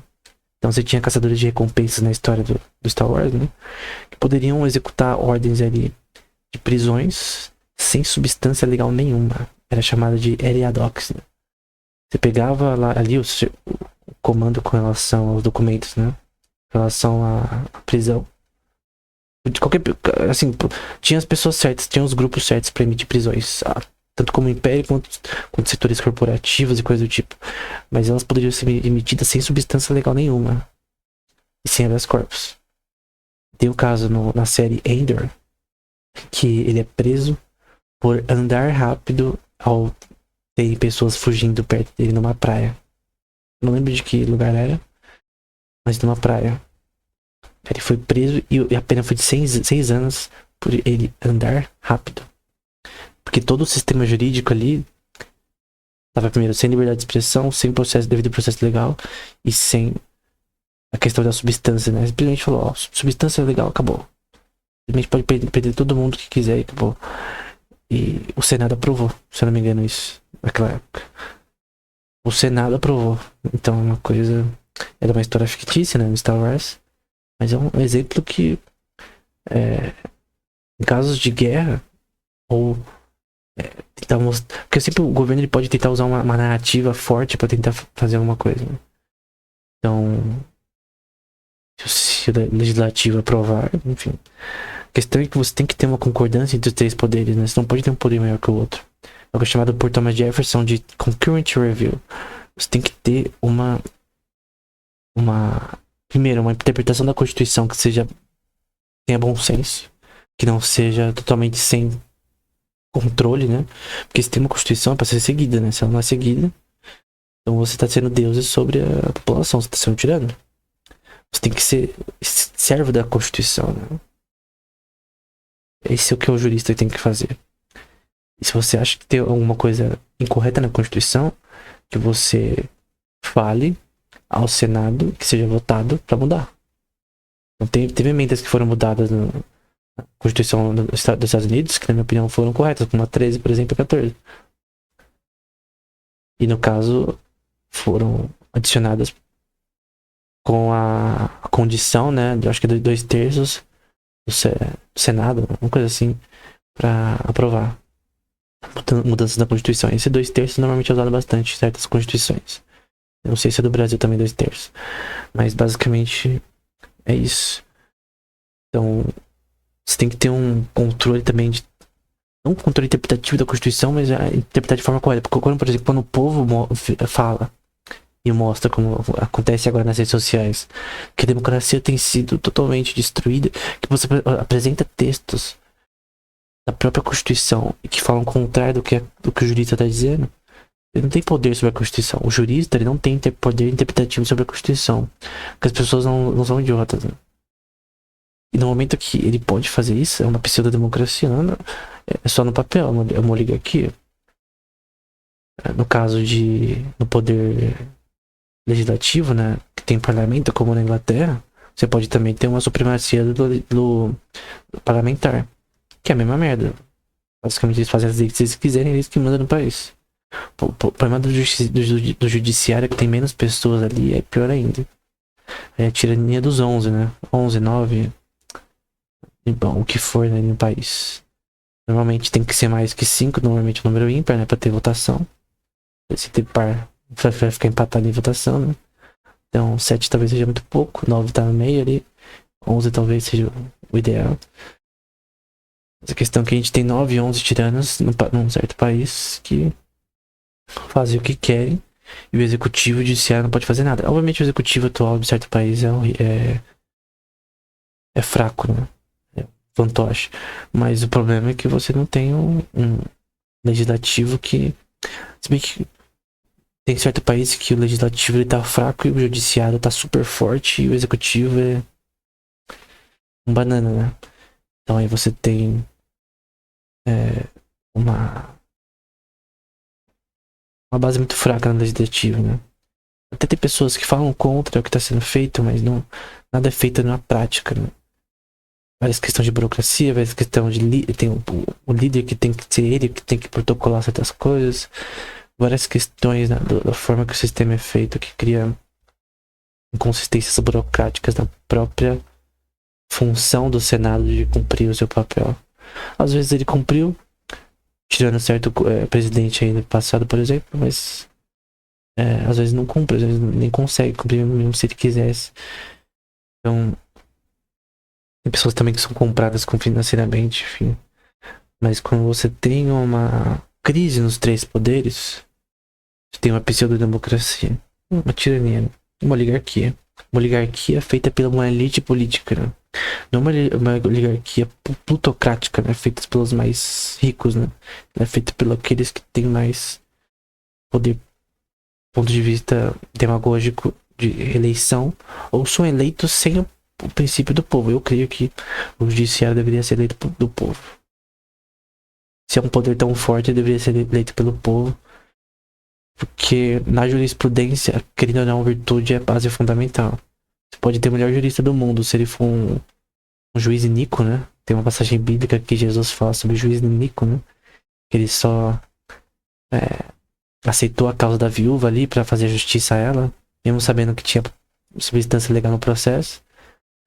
Então você tinha caçadores de recompensas na história do Star Wars, né? Que poderiam executar ordens ali de prisões sem substância legal nenhuma. Era chamada de Eriadox, né? Você pegava lá, ali o comando com relação aos documentos, né? Com relação à prisão. De qualquer, assim, tinha as pessoas certas, tinha os grupos certos para emitir prisões. Tanto como o Império quanto setores corporativos e coisa do tipo. Mas elas poderiam ser emitidas sem substância legal nenhuma. E sem habeas corpus. Tem o caso na série Endor, que ele é preso por andar rápido ao ter pessoas fugindo perto dele numa praia. Não lembro de que lugar era, mas numa praia. Ele foi preso e a pena foi de 6 anos por ele andar rápido. Porque todo o sistema jurídico ali estava primeiro sem liberdade de expressão, sem devido processo legal e sem a questão da substância, né? Simplesmente falou, ó, substância legal, acabou. Simplesmente pode perder todo mundo que quiser e acabou. E o Senado aprovou, se eu não me engano, isso, naquela época. O Senado aprovou. Então é uma coisa. Era uma história fictícia, né? No Star Wars. Mas é um exemplo que em casos de guerra ou tentar mostrar, porque sempre o governo ele pode tentar usar uma narrativa forte para tentar fazer alguma coisa, né? Então se o legislativo aprovar, enfim, a questão é que você tem que ter uma concordância entre os 3 poderes, né? Você não pode ter um poder maior que o outro. É o que é chamado por Thomas Jefferson de concurrent review. Você tem que ter primeiro, uma interpretação da Constituição que tenha bom senso, que não seja totalmente sem controle, né? Porque se tem uma Constituição é pra ser seguida, né? Se ela não é seguida, então você tá sendo deuses sobre a população, você tá sendo tirano. Você tem que ser servo da Constituição, né? Esse é o que o jurista tem que fazer. E se você acha que tem alguma coisa incorreta na Constituição, que você fale ao Senado que seja votado para mudar. Então, teve emendas que foram mudadas na Constituição dos Estados Unidos, que na minha opinião foram corretas, como a 13, por exemplo, e a 14. E no caso, foram adicionadas com a condição, né, eu acho que de 2/3 do Senado, uma coisa assim, pra aprovar mudanças na Constituição. Esse 2/3 normalmente é usado bastante em certas constituições. Eu não sei se é do Brasil também 2/3. Mas basicamente é isso. Então, você tem que ter um controle também de. Não um controle interpretativo da Constituição, mas interpretar de forma correta. Porque quando, por exemplo, quando o povo fala e mostra como acontece agora nas redes sociais, que a democracia tem sido totalmente destruída, que você apresenta textos da própria Constituição e que falam o contrário do que o jurista está dizendo, ele não tem poder sobre a Constituição. O jurista ele não tem poder interpretativo sobre a Constituição. Porque as pessoas não são idiotas. Né? E no momento que ele pode fazer isso, é uma pseudo-democracia. Não, é só no papel, é uma oligarquia. No caso no poder legislativo, né, que tem parlamento, como na Inglaterra, você pode também ter uma supremacia do parlamentar. Que é a mesma merda. Basicamente eles fazem as leis que eles quiserem, eles que mandam no país. O problema do judiciário é que tem menos pessoas ali, é pior ainda. É a tirania dos 11, né? 11, 9. E, bom, o que for, né, no país. Normalmente tem que ser mais que 5, normalmente o número ímpar, né? Pra ter votação. Se ter par, vai ficar empatado em votação, né? Então 7 talvez seja muito pouco, 9 tá no meio ali. 11 talvez seja o ideal. Mas a questão é que a gente tem 9, 11 tiranos num certo país que fazem o que querem. E o executivo judiciário não pode fazer nada. Obviamente o executivo atual de certo país é fraco, né? É fantoche. Mas o problema é que você não tem um legislativo que... Se bem que tem certo país que o legislativo ele tá fraco e o judiciário tá super forte e o executivo é um banana, né? Então aí você tem uma base muito fraca no legislativo, né? Até tem pessoas que falam contra o que está sendo feito, mas não, nada é feito na prática, né? Várias questões de burocracia, várias questões de... Tem o líder que tem que ser ele, que tem que protocolar certas coisas. Várias questões, né, da forma que o sistema é feito, que cria inconsistências burocráticas na própria função do Senado de cumprir o seu papel. Às vezes ele cumpriu, tirando certo presidente aí no passado, por exemplo, mas às vezes não cumpre, às vezes nem consegue cumprir mesmo se ele quisesse. Então, tem pessoas também que são compradas financeiramente, enfim. Mas quando você tem uma crise nos três poderes, você tem uma pseudo-democracia, uma tirania, né? Uma oligarquia. Uma oligarquia feita pela uma elite política, né? Não uma oligarquia plutocrática, né? Feita pelos mais ricos, né? É feita pelos aqueles que têm mais poder do ponto de vista demagógico de eleição, ou são eleitos sem o princípio do povo. Eu creio que o judiciário deveria ser eleito do povo. Se é um poder tão forte, ele deveria ser eleito pelo povo. Porque na jurisprudência, querendo ou não, virtude é a base fundamental. Você pode ter o melhor jurista do mundo, se ele for um juiz iníquo, né? Tem uma passagem bíblica que Jesus fala sobre o juiz iníquo, né? Que ele só aceitou a causa da viúva ali pra fazer justiça a ela, mesmo sabendo que tinha substância legal no processo,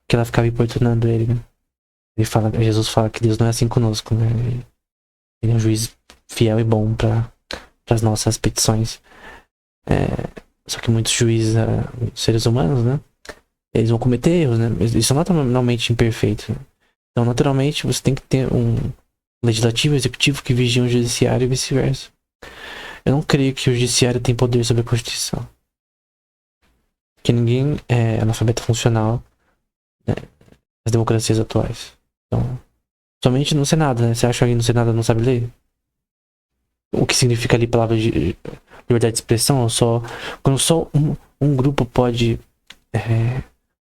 que ela ficava importunando ele, né? Jesus fala que Deus não é assim conosco, né? Ele é um juiz fiel e bom para as nossas petições. Só que muitos juízes, seres humanos, né? Eles vão cometer erros, né? Eles são naturalmente imperfeitos. Né? Então, naturalmente, você tem que ter um legislativo e executivo que vigia o judiciário e vice-versa. Eu não creio que o judiciário tem poder sobre a Constituição. Que ninguém é analfabeto funcional, né, nas democracias atuais. Então, somente no Senado, né? Você acha que alguém no Senado não sabe ler? O que significa ali a palavra de liberdade de expressão? Quando só um grupo pode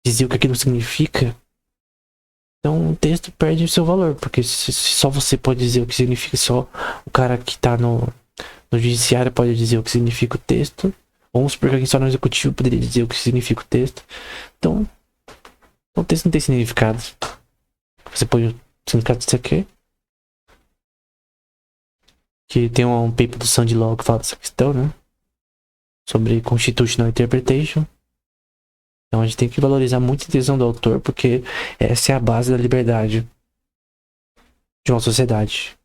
dizer o que aquilo significa, então o texto perde o seu valor, porque se só você pode dizer o que significa, só o cara que tá no judiciário pode dizer o que significa o texto, vamos supor que alguém só no executivo poderia dizer o que significa o texto. Então o texto não tem significado. Você põe o significado que você quer. Que tem um paper do Sandy Law que fala dessa questão, né? Sobre Constitutional Interpretation. Então a gente tem que valorizar muito a intenção do autor, porque essa é a base da liberdade de uma sociedade.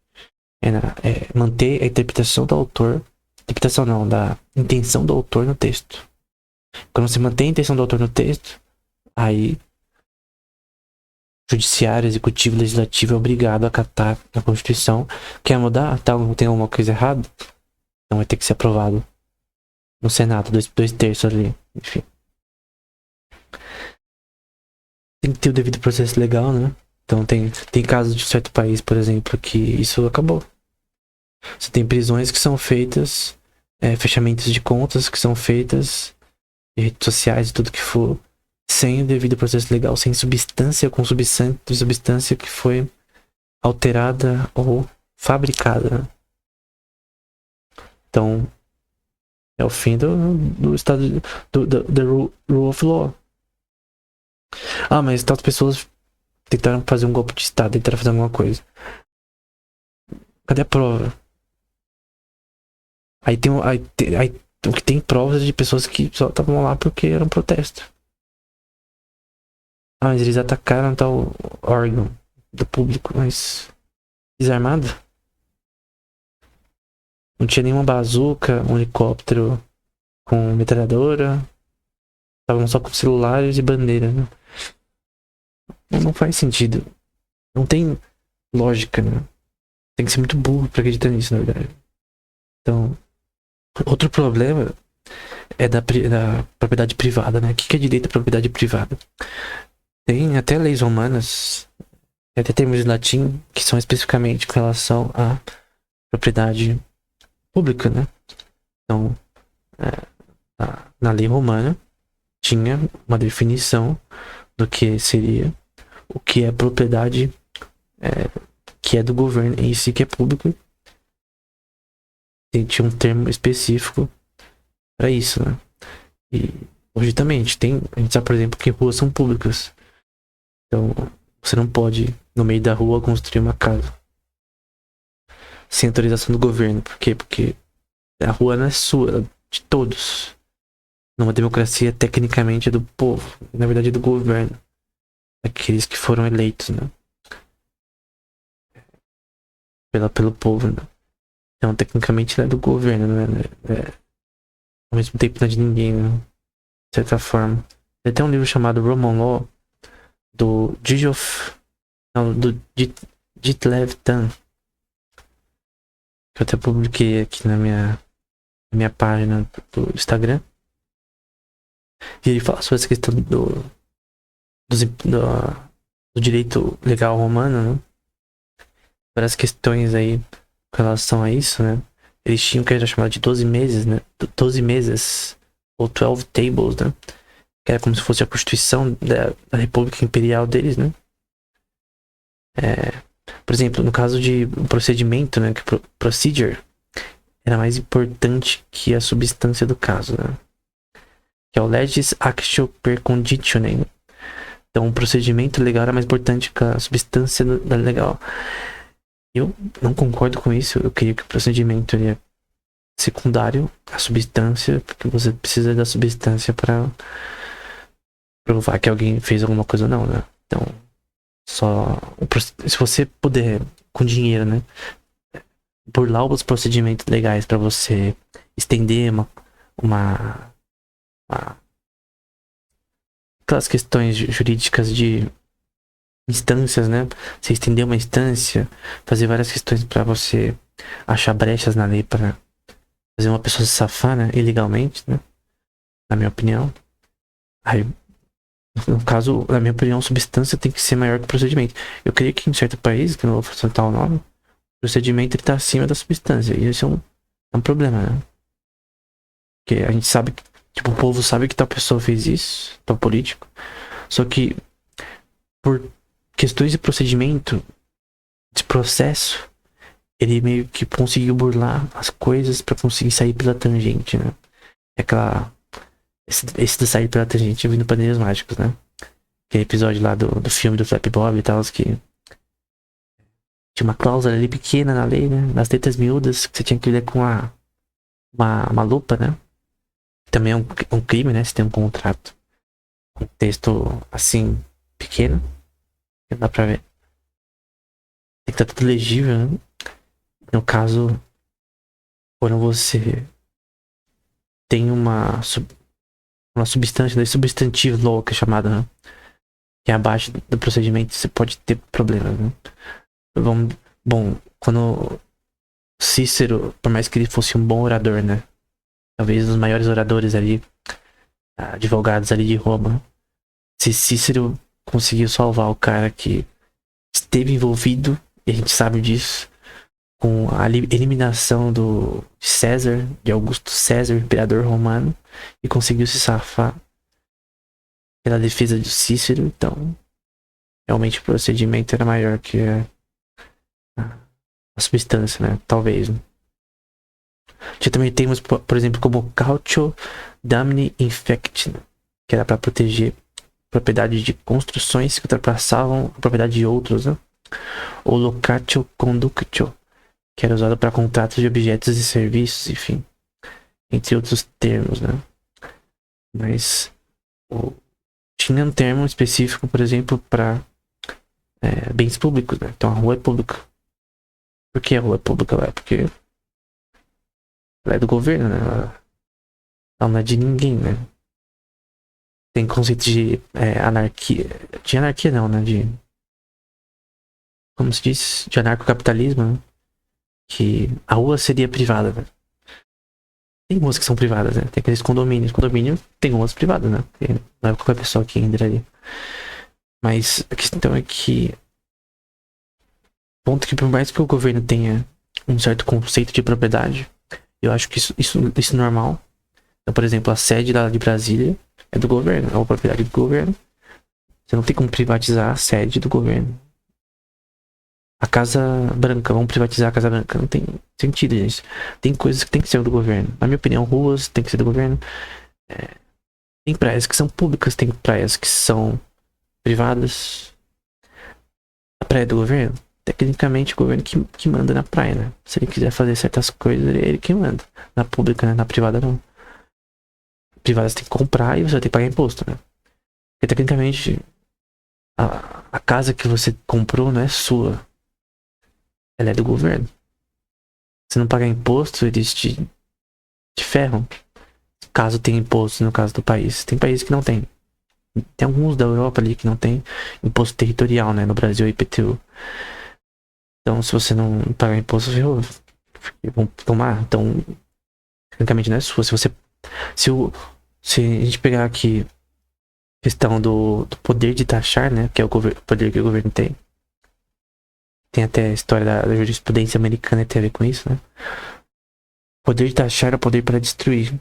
Manter a interpretação do autor, interpretação não, da intenção do autor no texto. Quando você mantém a intenção do autor no texto, aí judiciário, executivo, legislativo é obrigado a acatar a Constituição. Quer mudar? Tem alguma coisa errada? Então vai ter que ser aprovado no Senado, dois terços ali, enfim. Tem que ter o devido processo legal, né? Então tem casos de certo país, por exemplo, que isso acabou. Você tem prisões que são feitas, fechamentos de contas que são feitas, de redes sociais e tudo que for, sem o devido processo legal, sem substância com substância que foi alterada ou fabricada, né? Então, é o fim do estado do rule of law. Ah, mas tal pessoas tentaram fazer um golpe de estado, tentaram fazer alguma coisa. Cadê a prova? Aí o que tem provas de pessoas que só estavam lá porque era um protesto. Ah, mas eles atacaram tal órgão do público, mas desarmado? Não tinha nenhuma bazuca, um helicóptero com metralhadora. Estavam só com celulares e bandeira, né? Não faz sentido. Não tem lógica, né? Tem que ser muito burro pra acreditar nisso, na verdade. Então, outro problema é da propriedade privada, né? O que é direito à propriedade privada? Tem até leis romanas, até termos em latim, que são especificamente com relação à propriedade pública, né? Então, na lei romana, tinha uma definição do que seria o que é propriedade que é do governo em si, que é público. E tinha um termo específico para isso, né? E hoje também a gente sabe, por exemplo, que ruas são públicas. Então, você não pode, no meio da rua, construir uma casa sem autorização do governo. Por quê? Porque a rua não é sua, é de todos. Numa democracia, tecnicamente, é do povo. Na verdade, é do governo. Aqueles que foram eleitos, né? Pelo povo, né? Então, tecnicamente, ela é do governo, né? Ao mesmo tempo, não é de ninguém, né? De certa forma. Tem até um livro chamado Roman Law, do Ditlev Tan, que eu até publiquei aqui na minha página do Instagram. E ele fala sobre essa questão do direito legal romano, né? Várias questões aí com relação a isso, né? Eles tinham o que era chamado de 12 meses, né? 12 meses, ou 12 tables, né? Que era como se fosse a constituição da República Imperial deles, né? Por exemplo, no caso de procedimento, né? Que procedure era mais importante que a substância do caso, né? Que é o legis actio per conditionem. Então, o procedimento legal era mais importante que a substância da legal. Eu não concordo com isso. Eu queria que o procedimento é secundário à substância, porque você precisa da substância para provar que alguém fez alguma coisa ou não, né? Então, se você puder, com dinheiro, né? Burlar os procedimentos legais para você estender aquelas questões jurídicas de instâncias, né? Você estender uma instância, fazer várias questões para você achar brechas na lei para fazer uma pessoa se safar, né? Ilegalmente, né? Na minha opinião. Aí, no caso, na minha opinião, substância tem que ser maior que o procedimento. Eu creio que em certo país, que não vou citar o nome, o procedimento ele tá acima da substância. E isso é um problema, né? Porque a gente sabe que, tipo, o povo sabe que tal pessoa fez isso, tal político. Só que, por questões de procedimento, de processo, ele meio que conseguiu burlar as coisas pra conseguir sair pela tangente, né? Esse de sair pela tangente vindo Padrinhos Mágicos, né? Aquele episódio lá do filme do Flap Bob e tal, que tinha uma cláusula ali pequena na lei, né? Nas letras miúdas, que você tinha que ler com uma lupa, né? Também é um crime, né? Se tem um contrato um texto assim, pequeno, que dá pra ver. Tem que estar tudo legível, né? No caso, quando você tem uma substância, né, substantivo law, que é chamada, né? Que é abaixo do procedimento, você pode ter problemas, né? Vamos, bom, quando Cícero, por mais que ele fosse um bom orador, né? Talvez os maiores oradores ali, advogados ali de Roma. Se Cícero conseguiu salvar o cara que esteve envolvido, e a gente sabe disso, com a eliminação do César, de Augusto César, imperador romano, e conseguiu se safar pela defesa de Cícero, então realmente o procedimento era maior que a substância, né? Talvez. Né? Já também temos, por exemplo, como Cautio Damni Infectio, que era para proteger propriedades de construções que ultrapassavam a propriedade de outros, né? Ou Locatio Conductio, que era usado para contratos de objetos e serviços, enfim, entre outros termos, né? Mas tinha um termo específico, por exemplo, para bens públicos, né? Então a rua é pública. Por que a rua é pública? Porque ela é do governo, né? Ela não é de ninguém, né? Tem conceito de anarquia. De anarquia não, né? Como se diz? De anarcocapitalismo, né? Que a rua seria privada, né? Tem ruas que são privadas, né? Tem aqueles condomínios. Condomínio tem ruas privadas, né? Porque não é qualquer pessoa que entra ali. Mas a questão é que ponto que por mais que o governo tenha um certo conceito de propriedade, eu acho que isso é normal. Então, por exemplo, a sede de Brasília é do governo, é uma propriedade do governo. Você não tem como privatizar a sede do governo. A Casa Branca, vamos privatizar a Casa Branca. Não tem sentido, gente. Tem coisas que tem que ser do governo. Na minha opinião, ruas tem que ser do governo. Tem praias que são públicas, tem praias que são privadas. A praia é do governo? Tecnicamente, o governo que manda na praia, né? Se ele quiser fazer certas coisas, ele que manda. Na pública, né? Na privada, não. Na privada você tem que comprar e você vai ter que pagar imposto, né? Porque tecnicamente, a casa que você comprou não é sua. Ela é do governo. Se não pagar imposto, eles te ferram. Caso tenha imposto, no caso do país. Tem países que não tem. Tem alguns da Europa ali que não tem imposto territorial, né? No Brasil, IPTU. Então, se você não pagar imposto, vão tomar. Então, tecnicamente não é sua. Se a gente pegar aqui questão do poder de taxar, né? Que é o poder que o governo tem. Tem até a história da jurisprudência americana que tem a ver com isso, né? O poder de taxar é o poder para destruir.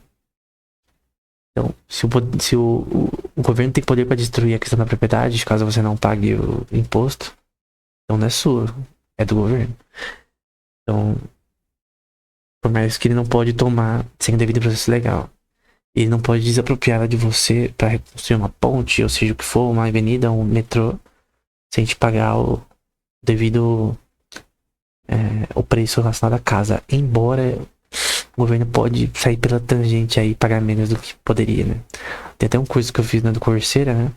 Então, se o governo tem poder para destruir a questão da propriedade, caso você não pague o imposto, então não é sua, é do governo. Então, por mais que ele não pode tomar sem o devido processo legal, ele não pode desapropriar de você para reconstruir uma ponte, ou seja o que for, uma avenida, um metrô, sem te pagar o devido o preço relacionado à casa. Embora o governo pode sair pela tangente aí e pagar menos do que poderia, né? Tem até um curso que eu fiz do Coursera, né?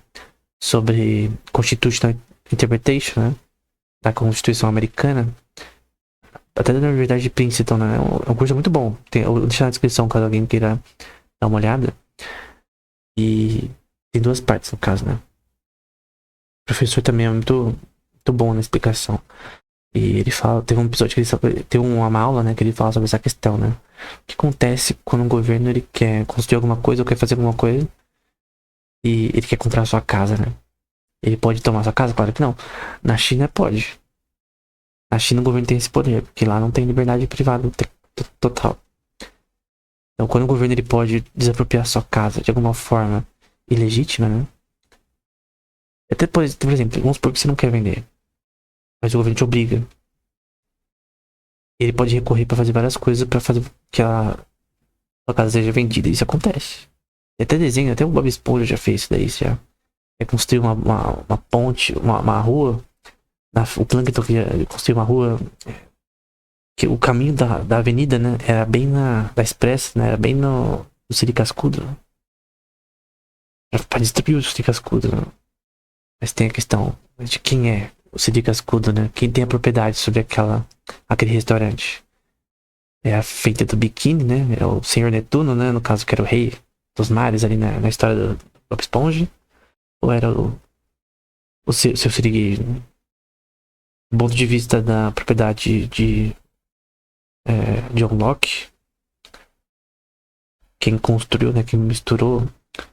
Sobre Constitutional Interpretation, né? Da Constituição Americana. Até da Universidade de Princeton, né? É um curso muito bom. Eu vou deixar na descrição caso alguém queira dar uma olhada. E tem duas partes no caso, né? O professor também é muito bom na explicação. E ele fala, teve um episódio que tem uma aula, né, que ele fala sobre essa questão, né? O que acontece quando o governo ele quer construir alguma coisa ou quer fazer alguma coisa e ele quer comprar a sua casa, né? Ele pode tomar a sua casa? Claro que não. Na China pode. Na China o governo tem esse poder, porque lá não tem liberdade privada total. Então quando o governo ele pode desapropriar a sua casa de alguma forma ilegítima, né? Até por exemplo, vamos supor que você não quer vender, mas o governo te obriga. Ele pode recorrer para fazer várias coisas para fazer que a casa seja vendida. Isso acontece. Tem até desenho, até o Bob Esponja já fez isso daí. Já. É construir uma ponte, uma rua. O Plankton construiu uma rua. Que o caminho da avenida, né? Era bem da Expressa, né? Era bem no Siri Cascudo. pra destruir o Cid Cascudo, né? Mas tem a questão de quem é o Cid Cascudo, né? Quem tem a propriedade sobre aquele restaurante. É a feita do biquíni, né? É o Senhor Netuno, né? No caso, que era o rei dos mares ali na história do Bob Esponja. Ou era o seu Siriguejo, né? Do ponto de vista da propriedade de John Locke, quem construiu, né? Quem misturou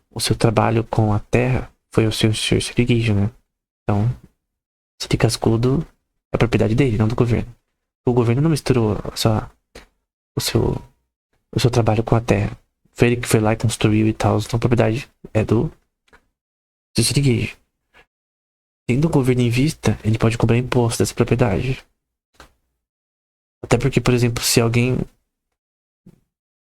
o seu trabalho com a terra foi o seu Siriguejo, né? Então, Cid Cascudo é a propriedade dele, não do governo. O governo não misturou o seu trabalho com a terra. Foi ele que foi lá e construiu e tal. Então a propriedade é do Siriguejo. Tendo o governo em vista, ele pode cobrar imposto dessa propriedade. Até porque, por exemplo, se alguém,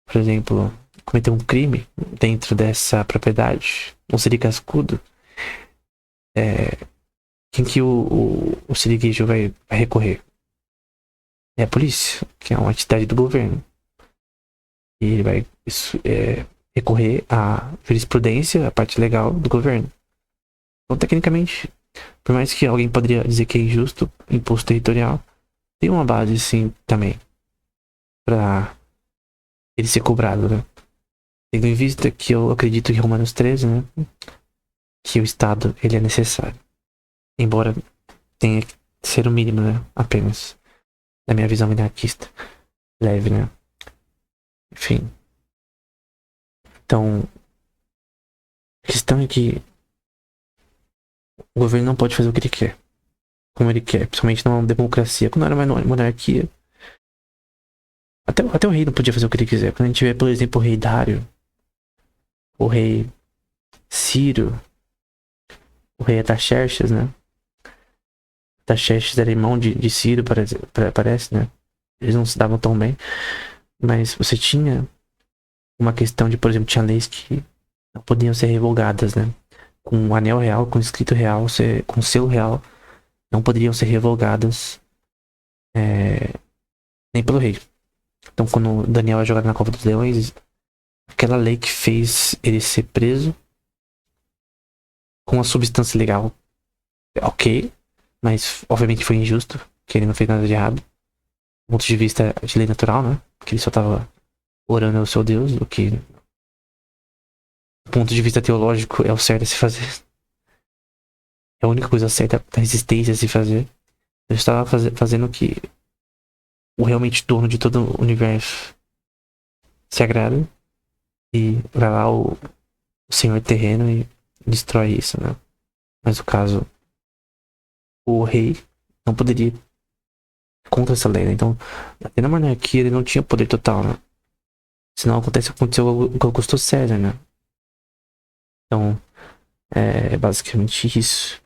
por exemplo, cometeu um crime dentro dessa propriedade, um Cid Cascudo, quem que o Siriguejo vai recorrer? É a polícia, que é uma entidade do governo. E ele vai recorrer à jurisprudência, a parte legal do governo. Então, tecnicamente, por mais que alguém poderia dizer que é injusto, imposto territorial, tem uma base, sim, também, pra ele ser cobrado, né? Tendo em vista que eu acredito em Romanos 13, né? Que o Estado, ele é necessário. Embora tenha que ser o mínimo, né? Apenas. Na minha visão minarquista. Leve, né? Enfim. Então, a questão é que o governo não pode fazer o que ele quer. Como ele quer. Principalmente numa democracia. Quando era uma monarquia. Até o rei não podia fazer o que ele quiser. Quando a gente vê, por exemplo, o rei Dário. O rei Ciro. O rei Ataxerxes, né? Ataxerxes era irmão de Ciro, parece, né? Eles não se davam tão bem. Mas você tinha uma questão de, por exemplo, tinha leis que não podiam ser revogadas, né? Com um anel real, com escrito real, com selo real, não poderiam ser revogadas nem pelo rei. Então, quando Daniel é jogado na Cova dos Leões, aquela lei que fez ele ser preso com a substância legal, ok, mas obviamente foi injusto, que ele não fez nada de errado, do ponto de vista de lei natural, né? Que ele só estava orando ao seu Deus, o que, do ponto de vista teológico, é o certo a se fazer. É a única coisa certa da existência a se fazer. Eu estava fazendo o que o realmente dono de todo o universo se agrada e vai lá o senhor terreno e destrói isso, né? Mas no caso, o rei não poderia ir contra essa lei, né? Então, até na monarquia ele não tinha poder total, né? Senão aconteceu com Augusto César, né? Então, é basicamente isso.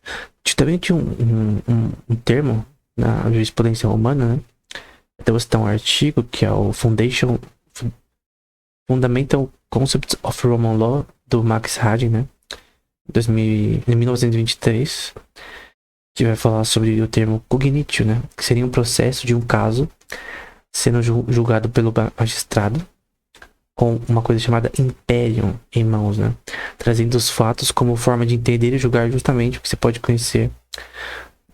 Também tinha um termo na jurisprudência romana, né? Até você tem um artigo que é o Fundamental Concepts of Roman Law, do Max Hadin, né? Em 1923, que vai falar sobre o termo cognitio, né? Que seria um processo de um caso sendo julgado pelo magistrado com uma coisa chamada imperium em mãos, né? Trazendo os fatos como forma de entender e julgar justamente o que você pode conhecer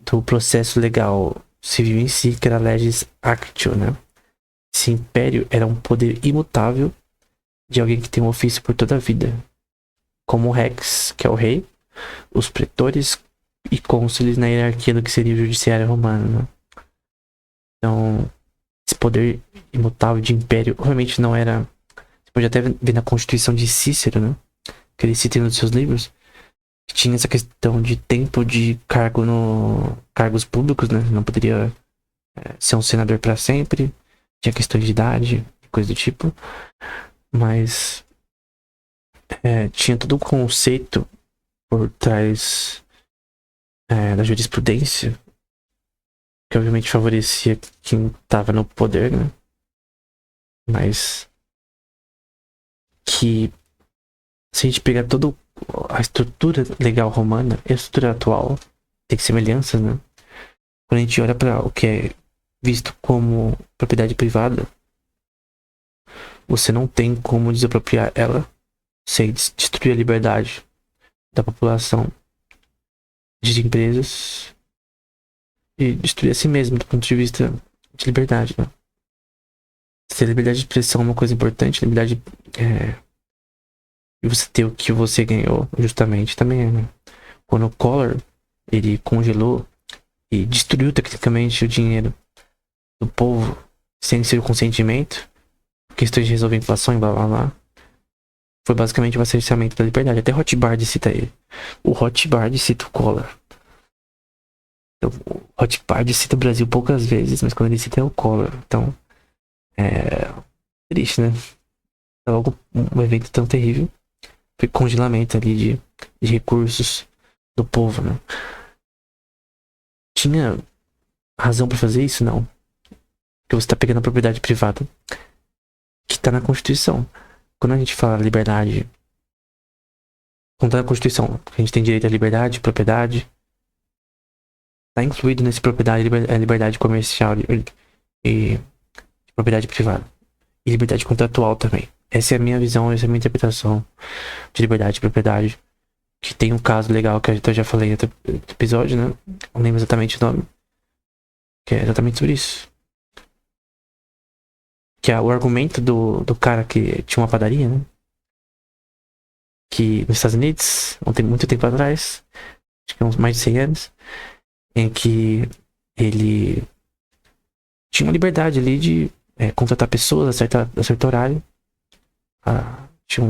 do processo legal civil em si, que era legis actio, né? Esse império era um poder imutável de alguém que tem um ofício por toda a vida, como o rex, que é o rei, os pretores e cônsules na hierarquia do que seria o judiciário romano, né? Então, esse poder imutável de império realmente não era... Você pode até ver na Constituição de Cícero, né? Que ele cita em um dos seus livros, que tinha essa questão de tempo de cargo no cargos públicos, né? Não poderia ser um senador para sempre. Tinha questão de idade, coisa do tipo. Mas tinha todo um conceito por trás da jurisprudência que obviamente favorecia quem estava no poder, né? Mas que se a gente pegar toda a estrutura legal romana e a estrutura atual, tem semelhanças, né? Quando a gente olha para o que é visto como propriedade privada, você não tem como desapropriar ela sem destruir a liberdade. da população, de empresas e destruir a si mesmo do ponto de vista de liberdade, né? Se a liberdade de expressão é uma coisa importante, liberdade de você ter o que você ganhou justamente também é, né? Quando o Collor, ele congelou e destruiu tecnicamente o dinheiro do povo sem seu consentimento, questões de resolver inflação e blá blá blá, foi basicamente um cerceamento da liberdade. Até Rothbard cita ele. O Rothbard cita o Collor. Então, o Rothbard cita o Brasil poucas vezes, mas quando ele cita é o Collor. Então, é triste, né? É logo um evento tão terrível. Foi congelamento ali de recursos do povo, né? Tinha razão pra fazer isso? Não. Porque você tá pegando a propriedade privada que tá na Constituição. Quando a gente fala liberdade, contra a Constituição, a gente tem direito à liberdade, propriedade. Tá incluído nesse propriedade a liberdade comercial e propriedade privada. E liberdade contratual também. Essa é a minha visão, essa é a minha interpretação de liberdade e propriedade. Que tem um caso legal que eu já falei em outro episódio, né? Não lembro exatamente o nome. Que é exatamente sobre isso. Que é o argumento do cara que tinha uma padaria, né? Que nos Estados Unidos, ontem, muito tempo atrás, acho que uns mais de 100 anos, em que ele tinha uma liberdade ali de contratar pessoas a certo horário. Tinha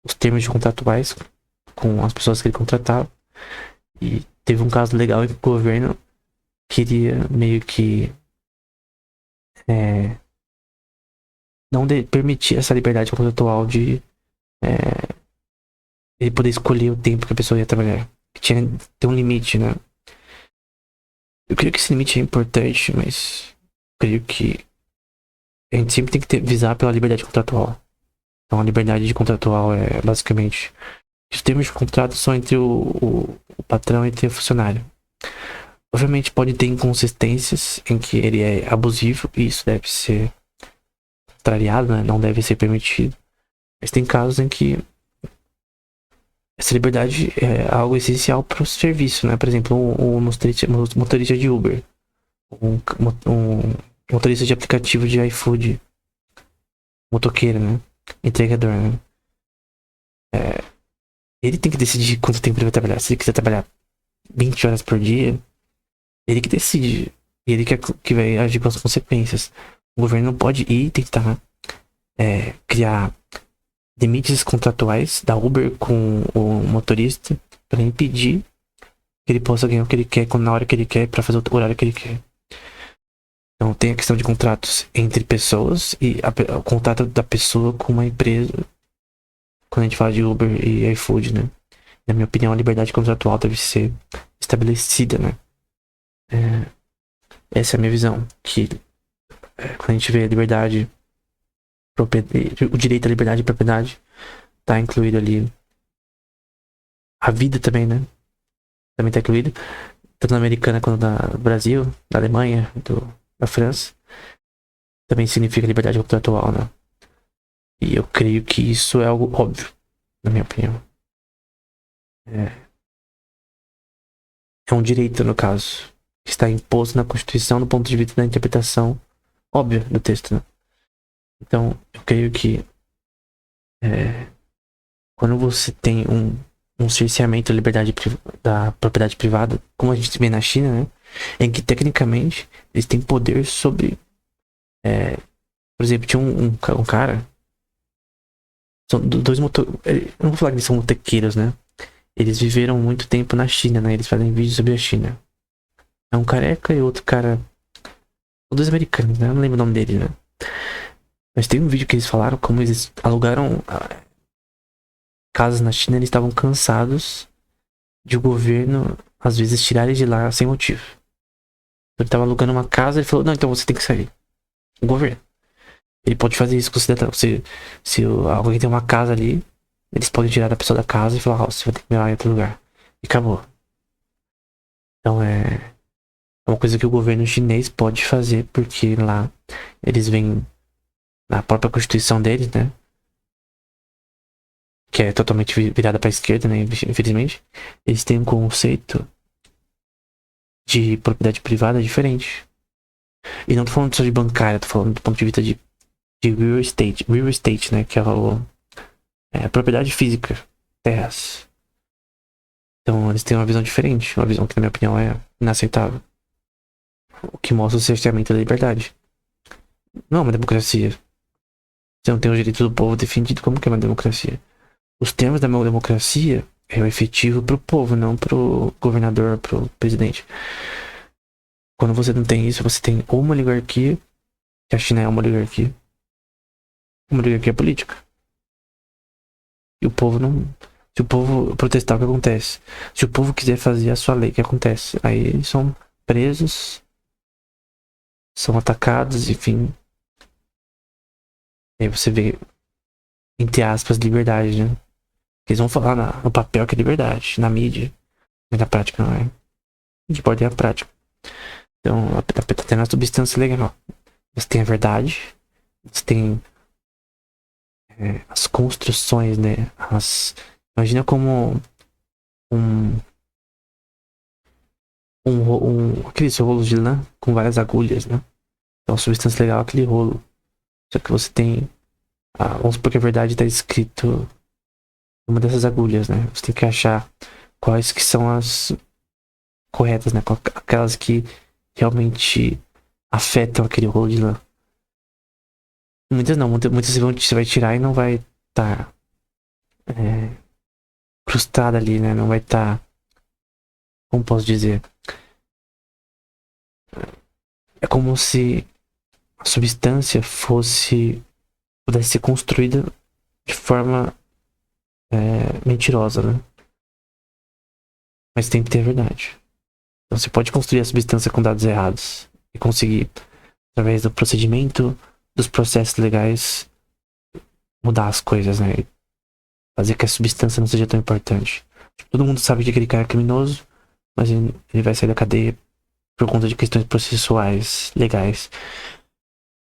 os termos de contratuais com as pessoas que ele contratava. E teve um caso legal em que o governo queria meio que não permitir essa liberdade contratual de ele poder escolher o tempo que a pessoa ia trabalhar. Que tinha ter um limite, né? Eu creio que esse limite é importante, mas eu creio que a gente sempre tem que visar pela liberdade contratual. Então a liberdade contratual é basicamente os termos de contrato são entre o patrão e o funcionário. Obviamente pode ter inconsistências em que ele é abusivo e isso deve ser contrariado, né? Não deve ser permitido. Mas tem casos em que essa liberdade é algo essencial para o serviço, né? Por exemplo, um motorista de Uber, um motorista de aplicativo de iFood, motoqueiro, né? Entregador, né? Ele tem que decidir quanto tempo ele vai trabalhar. Se ele quiser trabalhar 20 horas por dia, ele que decide. Ele que vai agir com as consequências. O governo não pode ir tentar criar limites contratuais da Uber com o motorista para impedir que ele possa ganhar o que ele quer na hora que ele quer para fazer o horário que ele quer. Então tem a questão de contratos entre pessoas e o contrato da pessoa com uma empresa. Quando a gente fala de Uber e iFood, né? Na minha opinião, a liberdade contratual deve ser estabelecida, né? Essa é a minha visão. Que quando a gente vê a liberdade, o direito à liberdade e propriedade, tá incluído ali. A vida também, né? Também tá incluído. Tanto na americana quanto no Brasil, na Alemanha, da França. Também significa liberdade contratual, né? E eu creio que isso é algo óbvio, na minha opinião. É um direito, no caso, que está imposto na Constituição do ponto de vista da interpretação óbvia do texto, né? Então, eu creio que quando você tem um cerceamento da liberdade da propriedade privada, como a gente vê na China, né? Em que, tecnicamente, eles têm poder sobre... por exemplo, tinha um cara... São dois motores... Eu não vou falar que eles são motoqueiros, né? Eles viveram muito tempo na China, né? Eles fazem vídeos sobre a China. É um careca e outro cara... São dois americanos, né? Eu não lembro o nome dele, né? Mas tem um vídeo que eles falaram como eles alugaram casas na China. Eles estavam cansados de o governo, às vezes, tirar eles de lá sem motivo. Ele estava alugando uma casa e ele falou, não, então você tem que sair. O governo. Ele pode fazer isso com o cidadão. Se alguém tem uma casa ali, eles podem tirar a pessoa da casa e falar, você vai ter que morar em outro lugar. E acabou. Então é uma coisa que o governo chinês pode fazer, porque lá eles vêm na própria constituição deles, né? que é totalmente virada pra esquerda, né? Infelizmente, eles têm um conceito de propriedade privada diferente. E não tô falando só de bancária, tô falando do ponto de vista de real estate, né? Que é a propriedade física, terras. Então eles têm uma visão diferente, uma visão que na minha opinião é inaceitável. O que mostra o cerceamento da liberdade. Não é uma democracia. Você não tem o direito do povo defendido, como que é uma democracia? Os termos da democracia é o efetivo pro povo, não pro governador, pro presidente. Quando você não tem isso, você tem ou uma oligarquia, que a China é uma oligarquia política. E o povo não. Se o povo protestar, o que acontece? Se o povo quiser fazer a sua lei, o que acontece? Aí eles são presos, são atacados, enfim. Aí você vê, entre aspas, liberdade, né? Eles vão falar no papel que é liberdade, na mídia, mas na prática não é. O que importa é a prática. Então, tá tendo uma substância legal. Você tem a verdade, você tem as construções, né? Imagina como aqueles rolos de lã com várias agulhas, né? Então, a substância legal é aquele rolo. Só que você tem. Vamos supor que a verdade está escrito uma dessas agulhas, né? Você tem que achar quais que são as corretas, né? Aquelas que realmente afetam aquele rolo de lã. Muitas não, muitas você vai tirar e não vai estar crustada ali, né? Não vai estar. Como posso dizer? É como se a substância pudesse ser construída de forma mentirosa, né? Mas tem que ter verdade. Então você pode construir a substância com dados errados e conseguir, através do procedimento, dos processos legais, mudar as coisas, né? E fazer que a substância não seja tão importante. Todo mundo sabe que aquele cara é criminoso, mas ele vai sair da cadeia por conta de questões processuais, legais.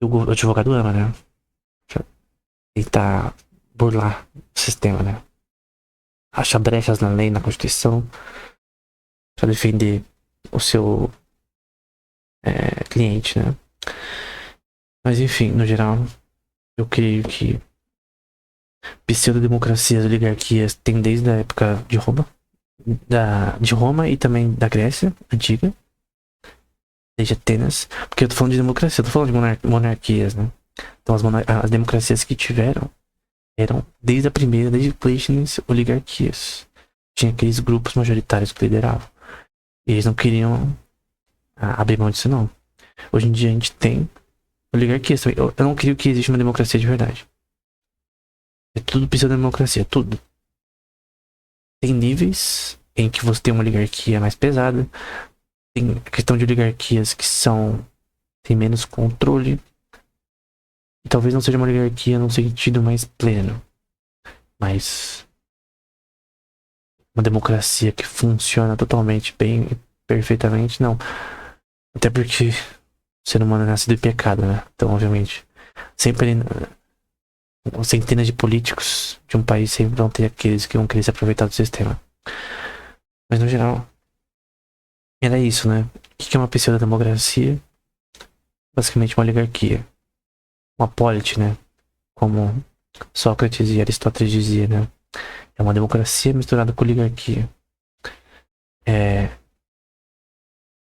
E o advogado ama, né? Tentar burlar o sistema, né? Acha brechas na lei, na Constituição, pra defender o seu cliente, né? Mas enfim, no geral, eu creio que pseudo-democracias, oligarquias tem desde a época de Roma, de Roma e também da Grécia antiga, desde Atenas, porque eu tô falando de democracia, eu tô falando de monarquias, né? Então as democracias que tiveram eram desde a primeira, desde Clístenes, oligarquias. Tinha aqueles grupos majoritários que lideravam. E eles não queriam abrir mão disso, não. Hoje em dia a gente tem oligarquias também. Eu não creio que exista uma democracia de verdade. É tudo pseudo-democracia, tudo. Tem níveis em que você tem uma oligarquia mais pesada. Tem a questão de oligarquias que tem menos controle. E talvez não seja uma oligarquia num sentido mais pleno. Mas uma democracia que funciona totalmente bem, perfeitamente, não. Até porque o ser humano é nascido em pecado, né? Então, obviamente, sempre centenas de políticos de um país sempre vão ter aqueles que vão querer se aproveitar do sistema. Mas no geral, era isso, né? O que é uma pseudo-democracia? Basicamente uma oligarquia. Uma polity, né? Como Sócrates e Aristóteles diziam, né? É uma democracia misturada com oligarquia. É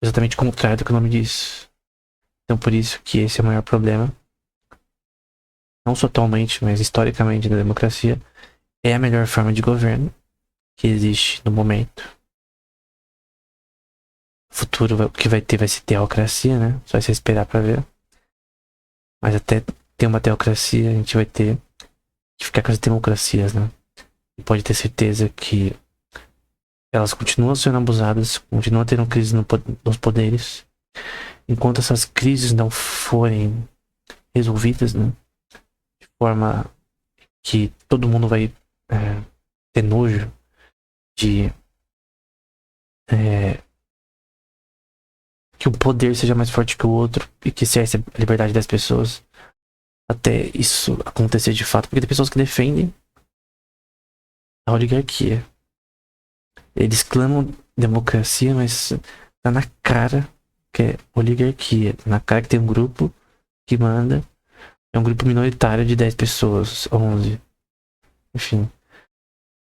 exatamente o contrário do que o nome diz. Então por isso que esse é o maior problema. Não só atualmente, mas historicamente da democracia. É a melhor forma de governo que existe no momento. O futuro que vai ser teocracia, né? Só se esperar pra ver. Mas até ter uma teocracia, a gente vai ter que ficar com as democracias, né? E pode ter certeza que elas continuam sendo abusadas, continuam tendo crise nos poderes. Enquanto essas crises não forem resolvidas, né? De forma que todo mundo vai ter nojo de que um poder seja mais forte que o outro e que cerce a liberdade das pessoas até isso acontecer de fato. Porque tem pessoas que defendem a oligarquia. Eles clamam democracia, mas tá na cara que é oligarquia. Tá na cara que tem um grupo que manda. É um grupo minoritário de 10 pessoas, 11. Enfim.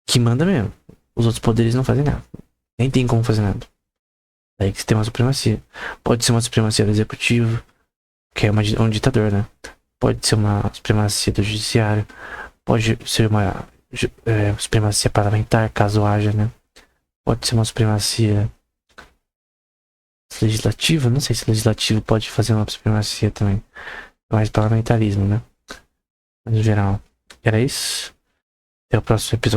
Que manda mesmo. Os outros poderes não fazem nada. Nem tem como fazer nada. Daí que você tem uma supremacia. Pode ser uma supremacia do executivo, que é um ditador, né? Pode ser uma supremacia do judiciário. Pode ser uma supremacia parlamentar, caso haja, né? Pode ser uma supremacia legislativa. Não sei se legislativo pode fazer uma supremacia também. Mais parlamentarismo, né? Mas no geral. Era isso. Até o próximo episódio.